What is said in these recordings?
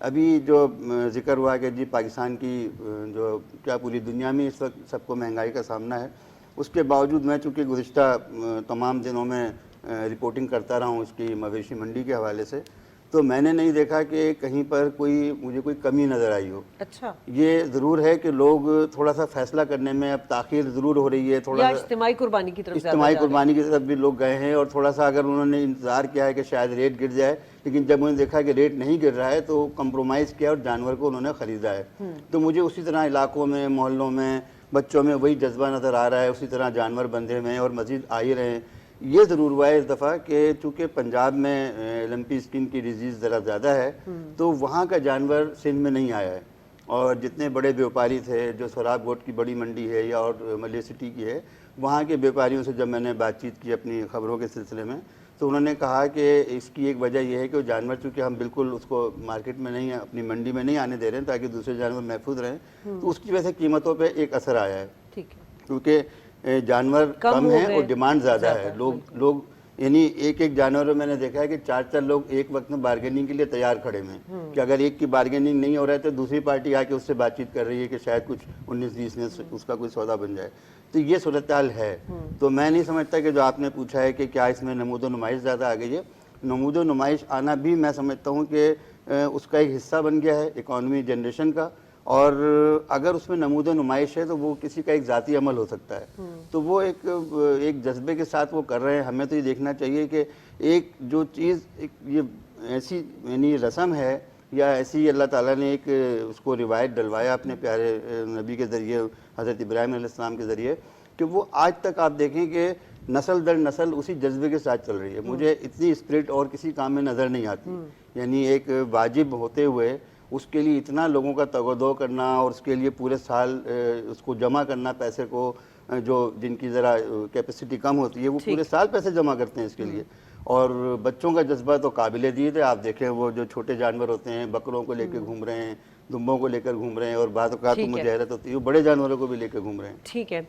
ابھی جو ذکر ہوا کہ جی پاکستان کی جو کیا پوری دنیا میں اس وقت سب کو مہنگائی کا سامنا ہے، اس کے باوجود میں چونکہ گزشتہ تمام دنوں میں رپورٹنگ کرتا رہا ہوں اس کی مویشی منڈی کے حوالے سے، تو میں نے نہیں دیکھا کہ کہیں پر مجھے کوئی کمی نظر آئی ہو۔ اچھا، یہ ضرور ہے کہ لوگ تھوڑا سا فیصلہ کرنے میں اب تاخیر ضرور ہو رہی ہے، تھوڑا یا اجتماعی قربانی کی طرف زیادہ اجتماعی جا رہے ہیں۔ قربانی کی طرف بھی لوگ گئے ہیں، اور تھوڑا سا اگر انہوں نے انتظار کیا ہے کہ شاید ریٹ گر جائے، لیکن جب انہوں نے دیکھا کہ ریٹ نہیں گر رہا ہے تو کمپرومائز کیا اور جانور کو انہوں نے خریدا ہے۔ تو مجھے اسی طرح علاقوں میں، محلوں میں، بچوں میں وہی جذبہ نظر آ رہا ہے، اسی طرح جانور بندھے ہوئے ہیں اور مزید آ ہی رہے ہیں۔ یہ ضرور ہوا ہے اس دفعہ کہ چونکہ پنجاب میں لمپی اسکن کی ڈیزیز ذرا زیادہ ہے، تو وہاں کا جانور سندھ میں نہیں آیا ہے، اور جتنے بڑے بیوپاری تھے، جو سوراب گوٹ کی بڑی منڈی ہے یا اور ملیہ سٹی کی ہے، وہاں کے بیوپاریوں سے جب میں نے بات چیت کی اپنی خبروں کے سلسلے میں، تو انہوں نے کہا کہ اس کی ایک وجہ یہ ہے کہ وہ جانور چونکہ ہم بالکل اس کو مارکیٹ میں نہیں، اپنی منڈی میں نہیں آنے دے رہے ہیں تاکہ دوسرے جانور محفوظ رہیں، تو اس کی وجہ سے قیمتوں پہ ایک اثر آیا ہے، ٹھیک ہے، کیونکہ جانور کم ہیں اور ڈیمانڈ زیادہ ہے۔ لوگ یعنی ایک جانور میں نے دیکھا ہے کہ 4 لوگ ایک وقت میں بارگیننگ کے لیے تیار کھڑے ہیں کہ اگر ایک کی بارگیننگ نہیں ہو رہا ہے تو دوسری پارٹی آ کے اس سے بات چیت کر رہی ہے کہ شاید کچھ 19-20 میں اس کا کوئی سودا بن جائے۔ تو یہ صورتحال ہے۔ تو میں نہیں سمجھتا کہ جو آپ نے پوچھا ہے کہ کیا اس میں نمود و نمائش زیادہ آ گئی ہے، نمود و نمائش آنا بھی میں سمجھتا ہوں کہ اس کا ایک حصہ بن گیا ہے اکانومی جنریشن کا، اور اگر اس میں نمود و نمائش ہے تو وہ کسی کا ایک ذاتی عمل ہو سکتا ہے، تو وہ ایک جذبے کے ساتھ وہ کر رہے ہیں۔ ہمیں تو یہ دیکھنا چاہیے کہ ایک جو چیز یہ ایسی یعنی رسم ہے یا ایسی اللہ تعالیٰ نے ایک اس کو روایت ڈلوایا اپنے پیارے نبی کے ذریعے، حضرت ابراہیم علیہ السلام کے ذریعے، کہ وہ آج تک آپ دیکھیں کہ نسل در نسل اسی جذبے کے ساتھ چل رہی ہے۔ مجھے اتنی اسپرٹ اور کسی کام میں نظر نہیں آتی، یعنی ایک واجب ہوتے ہوئے اس کے لیے اتنا لوگوں کا تگ و دو کرنا اور اس کے لیے پورے سال اس کو جمع کرنا، پیسے کو جو جن کی ذرا کیپیسٹی کم ہوتی ہے وہ پورے سال پیسے جمع کرتے ہیں اس کے لیے، اور بچوں کا جذبہ تو قابل دید ہے۔ آپ دیکھیں وہ جو چھوٹے جانور ہوتے ہیں، بکروں کو لے کے گھوم رہے ہیں، دمبوں کو لے کر گھوم رہے ہیں، اور بعض اوقات تو مجھے حیرت ہوتی ہے وہ بڑے جانوروں کو بھی لے کے گھوم رہے ہیں۔ ٹھیک ہے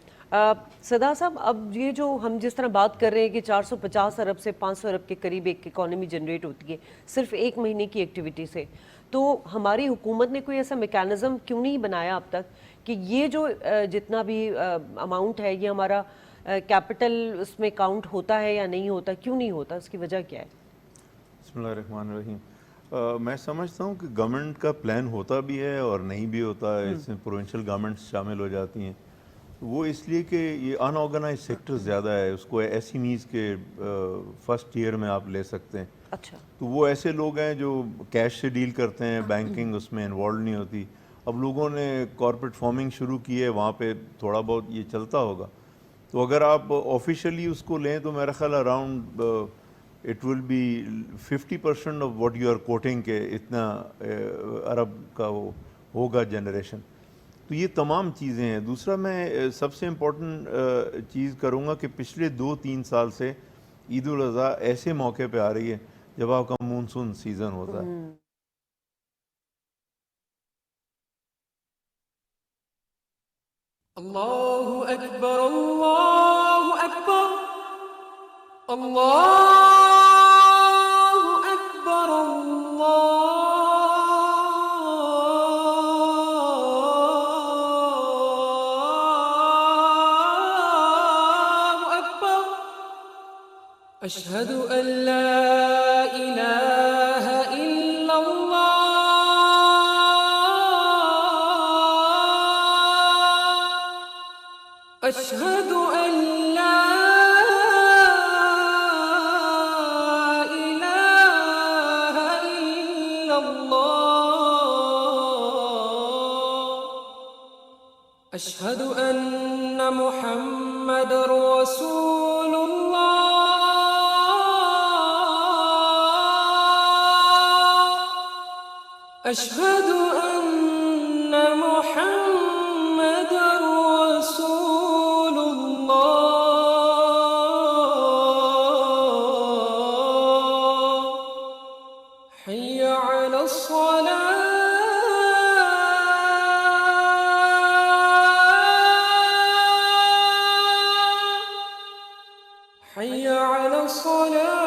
صدا صاحب، اب یہ جو ہم جس طرح بات کر رہے ہیں کہ 450 ارب سے 500 ارب کے قریب ایک اکانومی جنریٹ ہوتی ہے صرف ایک مہینے کی ایکٹیویٹی سے، تو ہماری حکومت نے کوئی ایسا میکانزم کیوں نہیں بنایا اب تک کہ یہ جو جتنا بھی اماؤنٹ ہے یہ ہمارا کیپٹل اس میں کاؤنٹ ہوتا ہے یا نہیں ہوتا، کیوں نہیں ہوتا، اس کی وجہ کیا ہے؟ بسم اللہ الرحمن الرحیم۔ میں سمجھتا ہوں کہ گورنمنٹ کا پلان ہوتا بھی ہے اور نہیں بھی ہوتا ہے، اس میں پروونشل گورنمنٹس شامل ہو جاتی ہیں، وہ اس لیے کہ یہ ان آرگنائز سیکٹر زیادہ ہے، اس کو ایسی نیز کے فرسٹ ایئر میں آپ لے سکتے ہیں۔ اچھا، تو وہ ایسے لوگ ہیں جو کیش سے ڈیل کرتے ہیں، بینکنگ اس میں انوالو نہیں ہوتی۔ اب لوگوں نے کارپوریٹ فارمنگ شروع کی ہے، وہاں پہ تھوڑا بہت یہ چلتا ہوگا، تو اگر آپ آفیشلی اس کو لیں تو میرا خیال around it will be 50% of what you are quoting کہ اتنا ارب کا وہ ہوگا جنریشن۔ تو یہ تمام چیزیں ہیں۔ دوسرا میں سب سے امپورٹنٹ چیز کروں گا کہ پچھلے 2-3 سال سے عید الاضحیٰ ایسے موقع پہ آ رہی ہے جب آپ کا مونسون سیزن ہوتا ہے۔ اللہ اکبر، اللہ اکبر، اللہ اکبر، اللہ اکبر، اشہد ان لا الہ الا اللہ، اشہد ان لا الہ الا اللہ، اشہد ان محمد رسول اللہ، اشہد ان محمد رسول اللہ، حی علی الصلاة، حی علی الصلاة،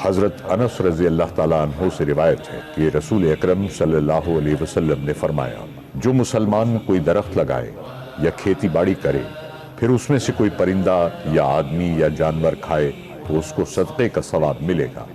حضرت انس رضی اللہ تعالیٰ عنہ سے روایت ہے کہ رسول اکرم صلی اللہ علیہ وسلم نے فرمایا، جو مسلمان کوئی درخت لگائے یا کھیتی باڑی کرے پھر اس میں سے کوئی پرندہ یا آدمی یا جانور کھائے تو اس کو صدقے کا ثواب ملے گا۔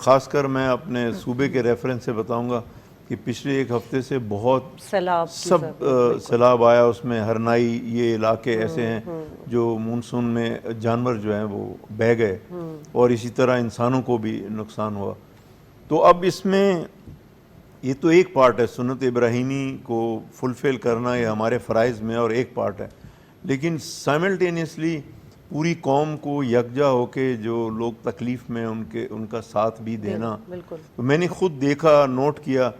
خاص کر میں اپنے صوبے کے ریفرنس سے بتاؤں گا کہ پچھلے ایک ہفتے سے بہت سیلاب آیا، اس میں ہرنائی یہ علاقے ایسے ہیں جو مونسون میں جانور جو ہیں وہ بہہ گئے، اور اسی طرح انسانوں کو بھی نقصان ہوا۔ تو اب اس میں یہ تو ایک پارٹ ہے، سنت ابراہیمی کو فلفل کرنا یہ ہمارے فرائض میں اور ایک پارٹ ہے، لیکن سائملٹینیسلی پوری قوم کو یکجا ہو کے جو لوگ تکلیف میں ان کا ساتھ بھی دینا۔ تو میں نے خود دیکھا، نوٹ کیا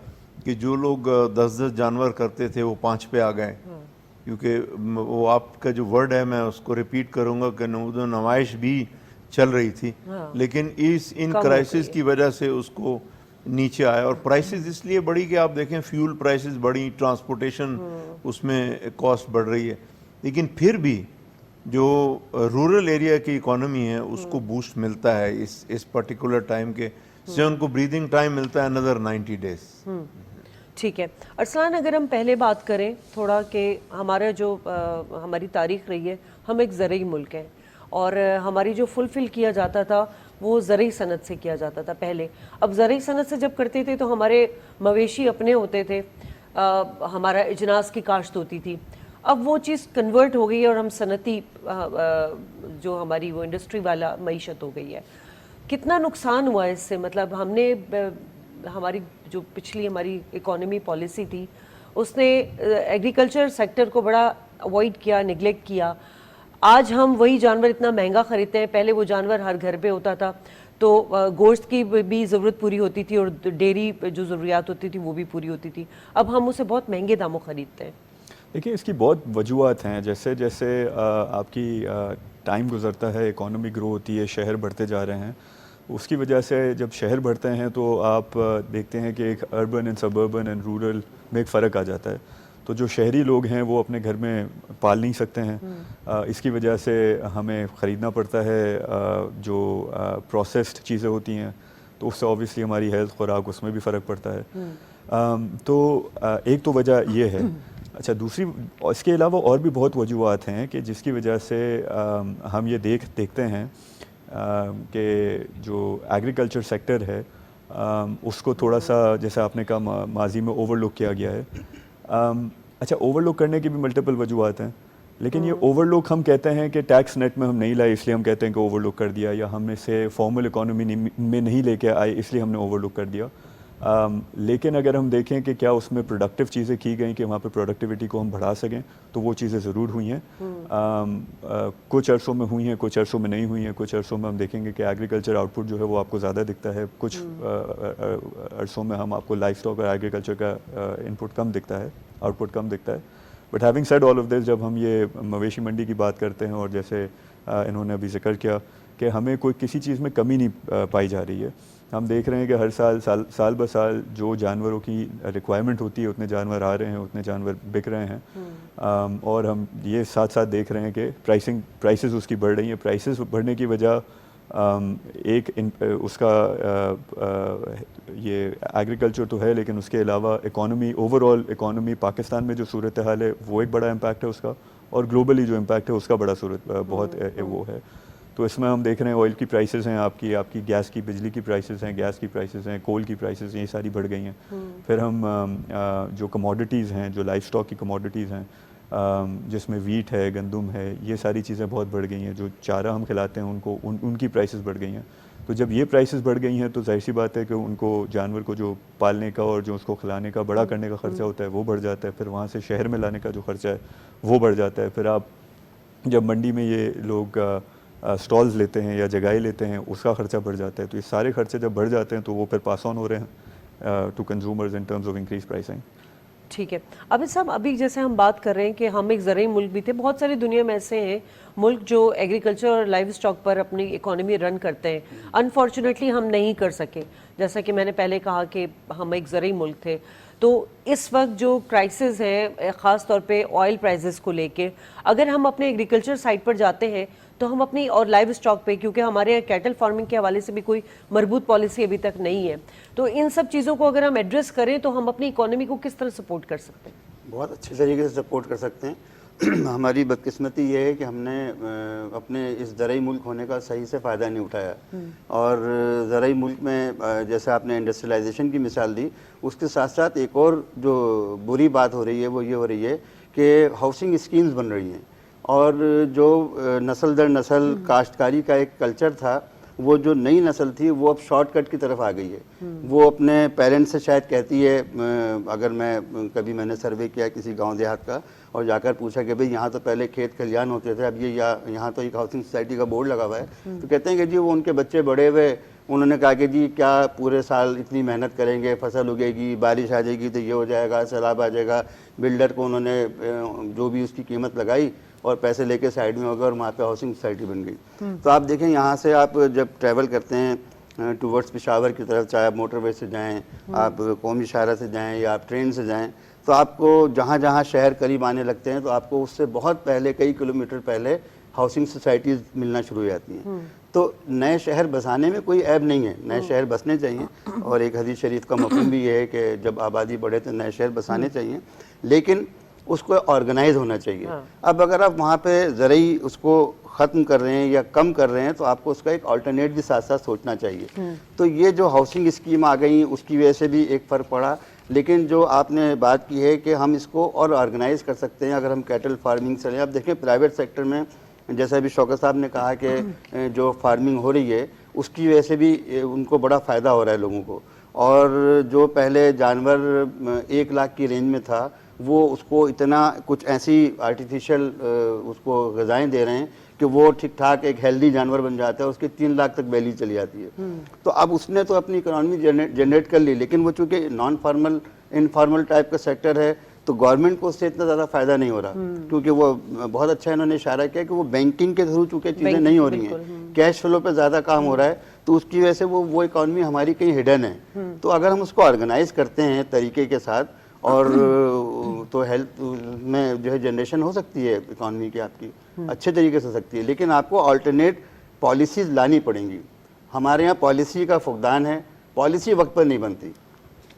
کہ جو لوگ 10 جانور کرتے تھے وہ 5 پہ آ گئے، کیونکہ وہ آپ کا جو ورڈ ہے میں اس کو ریپیٹ کروں گا کہ نمائش بھی چل رہی تھی، لیکن ان کرائسس کی وجہ سے اس کو نیچے آیا، اور پرائسز اس لیے بڑھی کہ آپ دیکھیں فیول پرائسز بڑھی، ٹرانسپورٹیشن اس میں کاسٹ بڑھ رہی ہے، لیکن پھر بھی جو رورل ایریا کی اکانومی ہے اس کو بوسٹ ملتا ہے اس پرٹیکولر ٹائم کے سے، ان کو بریدنگ ٹائم ملتا ہے another 90 days۔ ٹھیک ہے ارسلان، اگر ہم پہلے بات کریں تھوڑا کہ ہمارا جو ہماری تاریخ رہی ہے، ہم ایک زرعی ملک ہیں اور ہماری جو فلفل کیا جاتا تھا وہ زرعی صنعت سے کیا جاتا تھا پہلے۔ اب زرعی صنعت سے جب کرتے تھے تو ہمارے مویشی اپنے ہوتے تھے، ہمارا اجناس کی کاشت ہوتی تھی۔ اب وہ چیز کنورٹ ہو گئی ہے اور ہم صنعتی جو ہماری وہ انڈسٹری والا معیشت ہو گئی ہے۔ کتنا نقصان ہوا ہے اس سے؟ مطلب ہم نے ہماری جو پچھلی ہماری اکانومی پالیسی تھی اس نے ایگریکلچر سیکٹر کو بڑا اوائڈ کیا، نگلیکٹ کیا۔ آج ہم وہی جانور اتنا مہنگا خریدتے ہیں، پہلے وہ جانور ہر گھر پہ ہوتا تھا تو گوشت کی بھی ضرورت پوری ہوتی تھی اور ڈیری جو ضروریات ہوتی تھی وہ بھی پوری ہوتی تھی، اب ہم اسے بہت مہنگے داموں خریدتے ہیں۔ دیکھیں اس کی بہت وجوہات ہیں، جیسے جیسے آپ کی ٹائم گزرتا ہے، اکانومی گرو ہوتی ہے، شہر بڑھتے جا رہے ہیں، اس کی وجہ سے جب شہر بڑھتے ہیں تو آپ دیکھتے ہیں کہ ایک urban and suburban and rural میں ایک فرق آ جاتا ہے۔ تو جو شہری لوگ ہیں وہ اپنے گھر میں پال نہیں سکتے ہیں، اس کی وجہ سے ہمیں خریدنا پڑتا ہے جو پروسیسڈ چیزیں ہوتی ہیں، تو اس سے اوبیسلی ہماری ہیلتھ، خوراک، اس میں بھی فرق پڑتا ہے۔ تو ایک تو وجہ یہ ہے۔ اچھا، دوسری اس کے علاوہ اور بھی بہت وجوہات ہیں کہ جس کی وجہ سے ہم یہ دیکھتے ہیں کہ جو ایگریکلچر سیکٹر ہے اس کو تھوڑا سا، جیسے آپ نے کہا، ماضی میں اوور لک کیا گیا ہے۔ اچھا، اوور لک کرنے کی بھی ملٹیپل وجوہات ہیں، لیکن یہ اوور لک ہم کہتے ہیں کہ ٹیکس نیٹ میں ہم نہیں لائے اس لیے ہم کہتے ہیں کہ اوور لک کر دیا، یا ہم اسے فارمل اکانومی میں نہیں لے کے آئے اس لیے ہم نے اوور لک کر دیا۔ لیکن اگر ہم دیکھیں کہ کیا اس میں پروڈکٹیو چیزیں کی گئیں کہ وہاں پہ پروڈکٹیوٹی کو ہم بڑھا سکیں، تو وہ چیزیں ضرور ہوئی ہیں۔ کچھ عرصوں میں ہوئی ہیں، کچھ عرصوں میں نہیں ہوئی ہیں۔ کچھ عرصوں میں ہم دیکھیں گے کہ ایگریکلچر آؤٹ پٹ جو ہے وہ آپ کو زیادہ دکھتا ہے، کچھ عرصوں میں ہم آپ کو لائف اسٹاک اور ایگریکلچر کا ان پٹ کم دکھتا ہے، آؤٹ پٹ کم دکھتا ہے۔ But having said all of this, جب ہم یہ مویشی منڈی کی بات کرتے ہیں اور جیسے انہوں نے ابھی ذکر کیا کہ ہمیں کوئی کسی چیز میں کمی نہیں پائی جا رہی ہے، ہم دیکھ رہے ہیں کہ ہر سال بہ سال جو جانوروں کی ریکوائرمنٹ ہوتی ہے اتنے جانور آ رہے ہیں، اتنے جانور بک رہے ہیں، اور ہم یہ ساتھ ساتھ دیکھ رہے ہیں کہ پرائسز اس کی بڑھ رہی ہیں۔ پرائسز بڑھنے کی وجہ ایک اس کا یہ ایگریکلچر تو ہے، لیکن اس کے علاوہ economy, over all economy Pakistan میں جو صورتحال ہے وہ ایک بڑا امپیکٹ ہے اس کا، اور گلوبلی جو امپیکٹ ہے اس کا بہت وہ ہے۔ تو اس میں ہم دیکھ رہے ہیں آئل کی پرائسز ہیں، آپ کی گیس کی، بجلی کی پرائسز ہیں، گیس کی پرائسز ہیں، کول کی پرائسز ہیں، یہ ساری بڑھ گئی ہیں۔ پھر ہم جو کموڈیٹیز ہیں، جو لائف اسٹاک کی کموڈیٹیز ہیں، جس میں ویٹ ہے، گندم ہے، یہ ساری چیزیں بہت بڑھ گئی ہیں۔ جو چارہ ہم کھلاتے ہیں ان کی پرائسز بڑھ گئی ہیں۔ تو جب یہ پرائسز بڑھ گئی ہیں تو ظاہر سی بات ہے کہ ان کو جانور کو جو پالنے کا اور جو اس کو کھلانے کا، بڑا کرنے کا خرچہ ہوتا ہے وہ بڑھ جاتا ہے، پھر وہاں سے شہر میں لانے کا جو خرچہ ہے وہ بڑھ جاتا ہے۔ پھر آپ جب منڈی میں یہ لوگ اسٹالز لیتے ہیں یا جگہیں لیتے ہیں اس کا خرچہ بڑھ جاتا ہے. تو یہ سارے خرچے جب بڑھ جاتے ہیں تو وہ پھر پاس آن ہو رہے ہیں to consumers in terms of increase pricing. ٹھیک ہے. عابد صاحب ابھی جیسے ہم بات کر رہے ہیں کہ ہم ایک زرعی ملک بھی تھے, بہت ساری دنیا میں ایسے ہیں ملک جو ایگریکلچر اور لائیو اسٹاک پر اپنی اکانومی رن کرتے ہیں. انفارچونیٹلی ہم نہیں کر سکے, جیسا کہ میں نے پہلے کہا کہ ہم ایک زرعی ملک تھے. تو اس وقت جو کرائسس ہے خاص طور پہ آئل پرائزز کو لے کے, اگر ہم اپنے ایگریکلچر سائٹ پر جاتے ہیں تو ہم اپنی, اور لائیو اسٹاک پہ, کیونکہ ہمارے کیٹل فارمنگ کے حوالے سے بھی کوئی مربوط پالیسی ابھی تک نہیں ہے, تو ان سب چیزوں کو اگر ہم ایڈریس کریں تو ہم اپنی اکانومی کو کس طرح سپورٹ کر سکتے ہیں؟ بہت اچھے طریقے سے سپورٹ کر سکتے ہیں. ہماری بدقسمتی یہ ہے کہ ہم نے اپنے اس زرعی ملک ہونے کا صحیح سے فائدہ نہیں اٹھایا, اور زرعی ملک میں جیسے آپ نے انڈسٹریلائزیشن کی مثال دی, اس کے ساتھ ساتھ ایک اور جو بری بات ہو رہی ہے وہ یہ ہو رہی ہے کہ ہاؤسنگ اسکیمز بن رہی ہیں, اور جو نسل در نسل کاشتکاری کا ایک کلچر تھا, وہ جو نئی نسل تھی وہ اب شارٹ کٹ کی طرف آ گئی ہے. وہ اپنے پیرنٹس سے شاید کہتی ہے, اگر میں نے سروے کیا کسی گاؤں دیہات کا اور جا کر پوچھا کہ بھئی یہاں تو پہلے کھیت کھلیان ہوتے تھے, اب یہ یہاں تو ایک ہاؤسنگ سوسائٹی کا بورڈ لگا ہوا ہے, تو کہتے ہیں کہ جی وہ ان کے بچے بڑے ہوئے, انہوں نے کہا کہ جی کیا پورے سال اتنی محنت کریں گے, فصل اگے گی, بارش آ جائے گی تو یہ ہو جائے گا, سیلاب آ جائے گا. بلڈر کو انہوں نے جو بھی اس کی قیمت لگائی اور پیسے لے کے سائڈ میں ہو گئے, اور وہاں پہ ہاؤسنگ سوسائٹی بن گئی. تو آپ دیکھیں یہاں سے آپ جب ٹریول کرتے ہیں ٹورڈس پشاور کی طرف, چاہے آپ موٹر وے سے جائیں, آپ قومی شاہراہ سے جائیں یا آپ ٹرین سے جائیں, تو آپ کو جہاں جہاں شہر قریب آنے لگتے ہیں تو آپ کو اس سے بہت پہلے, کئی کلومیٹر پہلے ہاؤسنگ سوسائٹیز ملنا شروع ہو جاتی ہیں. تو نئے شہر بسانے میں کوئی عیب نہیں ہے, نئے شہر بسنے چاہیے, اور ایک حدیث شریف کا مفہوم بھی یہ ہے کہ جب آبادی بڑھے تو نئے شہر بسانے چاہیے, لیکن اس کو آرگنائز ہونا چاہیے. اب اگر آپ وہاں پہ زرعی اس کو ختم کر رہے ہیں یا کم کر رہے ہیں تو آپ کو اس کا ایک آلٹرنیٹ بھی ساتھ ساتھ سوچنا چاہیے. تو یہ جو ہاؤسنگ اسکیم آ گئی اس کی وجہ سے بھی ایک فرق پڑا, لیکن جو آپ نے بات کی ہے کہ ہم اس کو اور آرگنائز کر سکتے ہیں اگر ہم کیٹل فارمنگ سے لیں. اب دیکھیں پرائیویٹ سیکٹر میں جیسا ابھی شوکت صاحب نے کہا کہ جو فارمنگ ہو رہی ہے اس کی وجہ سے بھی ان کو بڑا فائدہ ہو رہا ہے لوگوں کو, اور جو پہلے جانور 1 لاکھ کی رینج میں تھا وہ اس کو اتنا کچھ ایسی آرٹیفیشل اس کو غذائیں دے رہے ہیں کہ وہ ٹھیک ٹھاک ایک ہیلدی جانور بن جاتا ہے, اس کی 3 لاکھ تک ویلیو چلی جاتی ہے. تو اب اس نے تو اپنی اکانومی جنریٹ کر لی, لیکن وہ چونکہ نان فارمل انفارمل ٹائپ کا سیکٹر ہے تو گورنمنٹ کو اس سے اتنا زیادہ فائدہ نہیں ہو رہا, کیونکہ وہ بہت اچھا انہوں نے اشارہ کیا کہ وہ بینکنگ کے تھرو چونکہ چیزیں نہیں ہو رہی ہیں, کیش فلو پہ زیادہ کام ہو رہا ہے, تو اس کی وجہ سے وہ اکانومی ہماری کہیں ہڈن ہے. تو اگر ہم اس کو آرگنائز کرتے ہیں طریقے کے ساتھ, اور تو ہیلتھ میں جو ہے جنریشن ہو سکتی ہے اکانومی کی آپ کی اچھے طریقے سے ہو سکتی ہے, لیکن آپ کو آلٹرنیٹ پالیسیز لانی پڑیں گی. ہمارے یہاں پالیسی کا فقدان ہے, پالیسی وقت پر نہیں بنتی,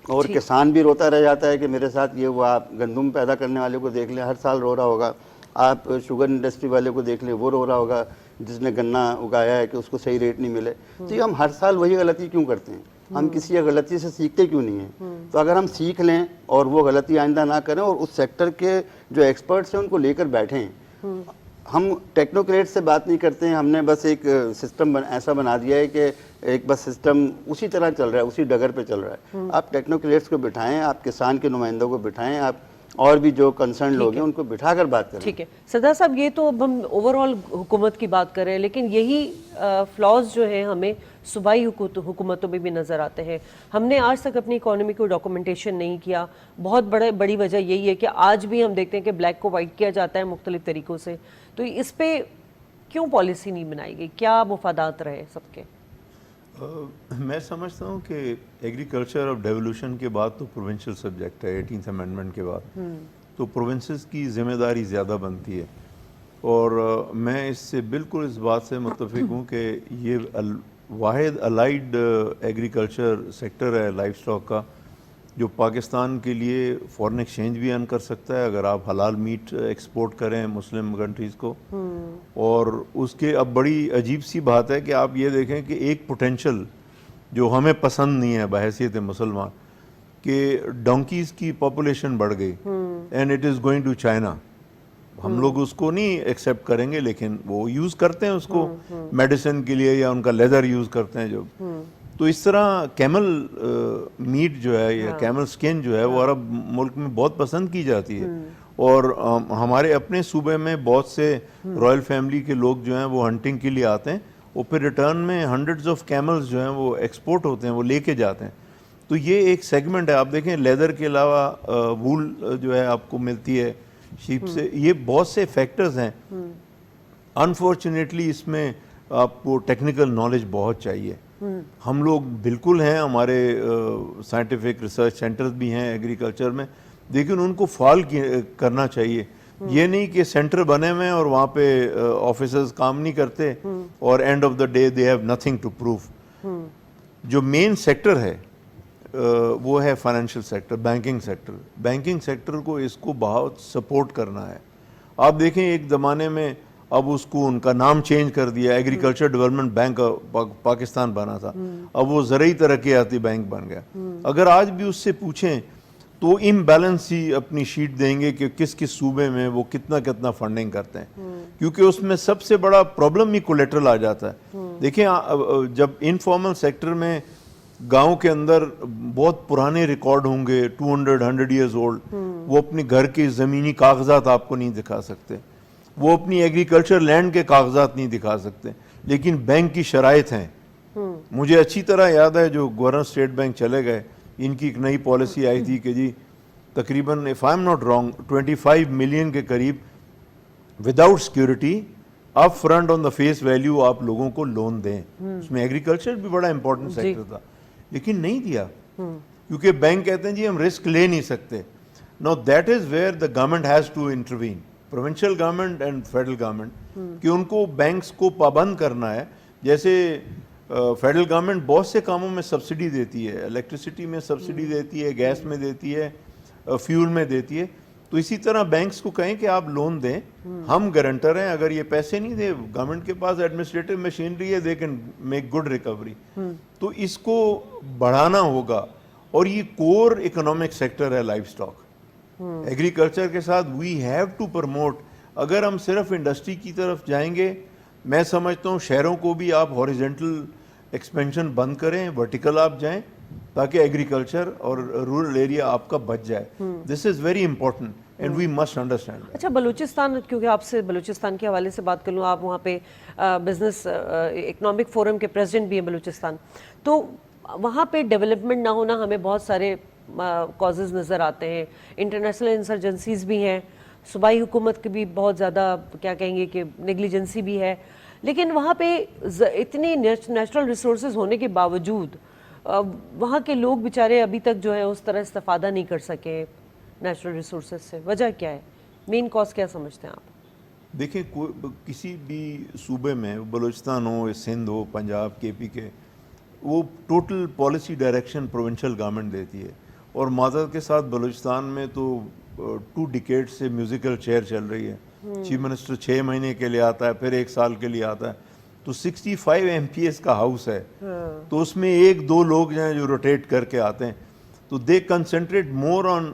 اور کسان بھی روتا رہ جاتا ہے کہ میرے ساتھ یہ ہوا. آپ گندم پیدا کرنے والے کو دیکھ لیں, ہر سال رو رہا ہوگا. آپ شوگر انڈسٹری والے کو دیکھ لیں, وہ رو رہا ہوگا جس نے گنا اگایا ہے کہ اس کو صحیح ریٹ نہیں ملے. تو یہ ہم ہر سال وہی غلطی کیوں کرتے ہیں؟ ہم کسی غلطی سے سیکھتے کیوں نہیں ہیں؟ تو اگر ہم سیکھ لیں اور وہ غلطی آئندہ نہ کریں, اور اس سیکٹر کے جو ایکسپرٹس ہیں ان کو لے کر بیٹھیں. ہم ٹیکنوکریٹ سے بات نہیں کرتے ہیں, ہم نے بس ایک سسٹم ایسا بنا دیا ہے کہ ایک بس سسٹم اسی طرح چل رہا ہے, اسی ڈگر پہ چل رہا ہے. آپ ٹیکنوکریٹس کو بٹھائیں, آپ کسان کے نمائندوں کو بٹھائیں, آپ اور بھی جو کنسرن لوگ ہیں ان کو بٹھا کر بات کریں. ٹھیک ہے سردار صاحب, یہ تو اب ہم اوور آل حکومت کی بات کر رہے ہیں, لیکن یہی فلاز جو ہیں ہمیں صوبائی حکومتوں میں بھی نظر آتے ہیں. ہم نے آج تک اپنی اکانومی کو ڈاکومنٹیشن نہیں کیا. بہت بڑی وجہ یہی ہے کہ آج بھی ہم دیکھتے ہیں کہ بلیک کو وائٹ کیا جاتا ہے مختلف طریقوں سے. تو اس پہ کیوں پالیسی نہیں بنائی گئی؟ کیا مفادات رہے سب کے؟ میں سمجھتا ہوں کہ ایگریکلچر اور ڈیولوشن کے بعد تو پروونشل سبجیکٹ ہے, 18th امینڈمنٹ کے بعد تو پروونسز کی ذمہ داری زیادہ بنتی ہے. اور میں اس سے بالکل اس بات سے متفق ہوں کہ یہ واحد الائیڈ ایگریکلچر سیکٹر ہے لائف سٹاک کا جو پاکستان کے لیے فورن ایکسچینج بھی ارن کر سکتا ہے اگر آپ حلال میٹ ایکسپورٹ کریں مسلم کنٹریز کو. اور اس کے اب بڑی عجیب سی بات ہے کہ آپ یہ دیکھیں کہ ایک پوٹینشل جو ہمیں پسند نہیں ہے بحیثیت مسلمان کہ ڈونکیز کی پاپولیشن بڑھ گئی and it is going to China. ہم لوگ اس کو نہیں ایکسیپٹ کریں گے, لیکن وہ یوز کرتے ہیں اس کو میڈیسن کے لیے, یا ان کا لیدر یوز کرتے ہیں جو. تو اس طرح کیمل میٹ جو ہے یا کیمل سکن جو ہے وہ عرب ملک میں بہت پسند کی جاتی ہے, اور ہمارے اپنے صوبے میں بہت سے رائل فیملی کے لوگ جو ہیں وہ ہنٹنگ کے لیے آتے ہیں اور پھر ریٹرن میں ہنڈریڈز آف کیملز جو ہیں وہ ایکسپورٹ ہوتے ہیں, وہ لے کے جاتے ہیں. تو یہ ایک سیگمنٹ ہے. آپ دیکھیں لیدر کے علاوہ وول جو ہے آپ کو ملتی ہے شیپ سے. یہ بہت سے فیکٹرز ہیں. انفارچونیٹلی اس میں آپ کو ٹیکنیکل نالج بہت چاہیے. ہم لوگ بالکل ہیں, ہمارے سائنٹیفک ریسرچ سینٹرز بھی ہیں ایگریکلچر میں, لیکن ان کو فعال کرنا چاہیے. یہ نہیں کہ سینٹر بنے ہوئے ہیں اور وہاں پہ آفیسرز کام نہیں کرتے اور end of the day they have nothing to proof. جو مین سیکٹر ہے وہ ہے financial sector, banking sector. Banking sector کو اس کو بہت سپورٹ کرنا ہے. آپ دیکھیں ایک زمانے میں اب اس کو ان کا نام چینج کر دیا, ایگریکلچر ڈیولپمنٹ بینک پاکستان بنا تھا, اب وہ زرعی ترقیاتی بینک بن گیا. اگر آج بھی اس سے پوچھیں تو امبیلنس ہی اپنی شیٹ دیں گے کہ کس کس صوبے میں وہ کتنا فنڈنگ کرتے ہیں, کیونکہ اس میں سب سے بڑا پرابلم ہی کولیٹرل آ جاتا ہے. دیکھیں جب انفارمل سیکٹر میں گاؤں کے اندر بہت پرانے ریکارڈ ہوں گے 200-100 ایئرز اولڈ, وہ اپنے گھر کے زمینی کاغذات آپ کو نہیں دکھا سکتے, وہ اپنی ایگریکلچر لینڈ کے کاغذات نہیں دکھا سکتے, لیکن بینک کی شرائط ہیں. مجھے اچھی طرح یاد ہے جو گورنر اسٹیٹ بینک چلے گئے, ان کی ایک نئی پالیسی آئی تھی کہ جی تقریباً if I'm not wrong 25 million کے قریب without security up front on the face value آپ لوگوں کو لون دیں. اس میں ایگریکلچر بھی بڑا امپورٹنٹ سیکٹر تھا, لیکن نہیں دیا کیونکہ بینک کہتے ہیں جی ہم رسک لے نہیں سکتے. Now that is where the government has to intervene, provincial government and federal government, کہ ان کو بینکس کو پابند کرنا ہے. جیسے فیڈرل گورنمنٹ بہت سے کاموں میں سبسڈی دیتی ہے, الیکٹریسٹی میں سبسڈی دیتی ہے, گیس میں دیتی ہے, فیول میں دیتی ہے, تو اسی طرح بینکس کو کہیں کہ آپ لون دیں, ہم گارنٹر ہیں. اگر یہ پیسے نہیں دے, گورنمنٹ کے پاس ایڈمنسٹریٹو مشینری ہے, they can make good recovery. تو اس کو بڑھانا ہوگا, اور یہ کور اکنامک سیکٹر ہے لائف اسٹاک. ایگریکلچر کے ساتھ وی ہیو ٹو پروموٹ. اگر ہم صرف انڈسٹری کی طرف جائیں گے, میں سمجھتا ہوں شہروں کو بھی آپ ہاریزنٹل ایکسپینشن بند کریں, ورٹیکل آپ جائیں, تاکہ ایگریکلچر اور رورل ایریا آپ کا بچ جائے. This is very important and we must understand. اچھا, بلوچستان, کیونکہ آپ سے بلوچستان کے حوالے سے بات کر لوں, آپ وہاں پہ بزنس اکنامک فورم کے پریزیڈنٹ بھی ہیں بلوچستان, تو وہاں پہ ڈیولپمنٹ نہ ہونا ہمیں بہت سارے کازز نظر آتے ہیں. انٹرنیشنل انسرجنسیز بھی ہیں, صوبائی حکومت کی بھی بہت زیادہ کیا کہیں گے کہ نیگلیجنسی بھی ہے, لیکن وہاں پہ اتنی نیچرل ریسورسز ہونے کے باوجود وہاں کے لوگ بیچارے ابھی تک جو ہے اس طرح استفادہ نہیں کر سکے نیچرل ریسورسز سے. وجہ کیا ہے, مین کاز کیا سمجھتے ہیں آپ؟ دیکھیں کسی بھی صوبے میں, بلوچستان ہو, سندھ ہو, پنجاب, کے پی کے, وہ total policy direction provincial government دیتی ہے. اور معذرت کے ساتھ بلوچستان میں تو 2 ڈیکیڈ سے میوزیکل چیئر چل رہی ہے. چیف منسٹر 6 مہینے کے لیے آتا ہے, پھر 1 سال کے لیے آتا ہے. تو 65 MPs کا ہاؤس ہے, تو اس میں 1-2 لوگ جو ہیں جو روٹیٹ کر کے آتے ہیں, تو they concentrate more on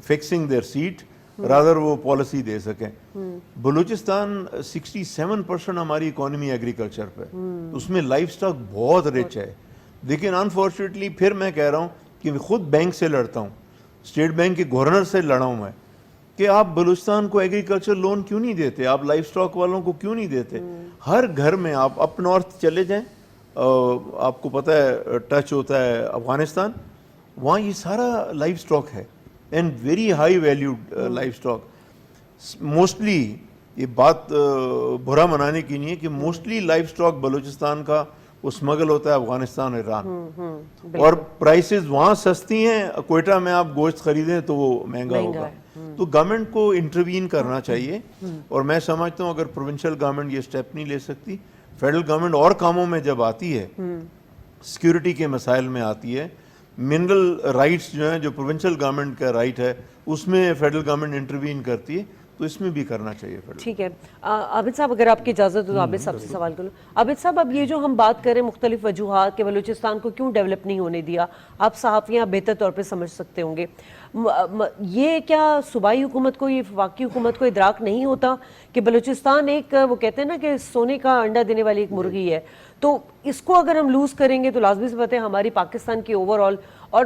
fixing their seat rather وہ پالیسی دے سکیں. بلوچستان 67% ہماری اکانومی ایگریکلچر پہ, اس میں لائف سٹاک بہت رچ ہے. لیکن انفارچونیٹلی پھر میں کہہ رہا ہوں کہ خود بینک سے لڑتا ہوں, اسٹیٹ بینک کے گورنر سے لڑا ہوں میں, کہ آپ بلوچستان کو ایگریکلچر لون کیوں نہیں دیتے, آپ لائف سٹاک والوں کو کیوں نہیں دیتے. ہر گھر میں آپ اپ نارتھ چلے جائیں, آپ کو پتہ ہے ٹچ ہوتا ہے افغانستان, وہاں یہ سارا لائف سٹاک ہے and very high valued life stock. Mostly یہ بات برا منانے کی نہیں ہے کہ موسٹلی لائف سٹاک بلوچستان کا وہ اسمگل ہوتا ہے افغانستان, ایران, اور پرائسز وہاں سستی ہیں. کوئٹہ میں آپ گوشت خریدیں تو وہ مہنگا ہوگا. تو گورنمنٹ کو انٹروین کرنا چاہیے, اور میں سمجھتا ہوں اگر پروونشل گورنمنٹ یہ سٹیپ نہیں لے سکتی, فیڈرل گورنمنٹ اور کاموں میں جب آتی ہے, سیکیورٹی کے مسائل میں آتی ہے, منرل رائٹس جو ہیں جو پروونشل گورنمنٹ کا رائٹ ہے اس میں فیڈرل گورنمنٹ انٹروین کرتی ہے, تو اس میں بھی کرنا چاہیے. ٹھیک ہے عابد صاحب, اگر آپ کی اجازت ہو تو عابد صاحب سے سوال کروں. عابد صاحب, اب یہ جو ہم بات کریں مختلف وجوہات کہ بلوچستان کو کیوں ڈیولپ نہیں ہونے دیا, آپ صحافیاں بہتر طور پہ سمجھ سکتے ہوں گے, یہ کیا صوبائی حکومت کو, یہ وفاقی حکومت کو ادراک نہیں ہوتا کہ بلوچستان ایک, وہ کہتے ہیں نا کہ سونے کا انڈا دینے والی ایک مرغی ہے, تو اس کو اگر ہم لوز کریں گے تو لازمی سی بات ہے ہماری پاکستان کی اوور آل, اور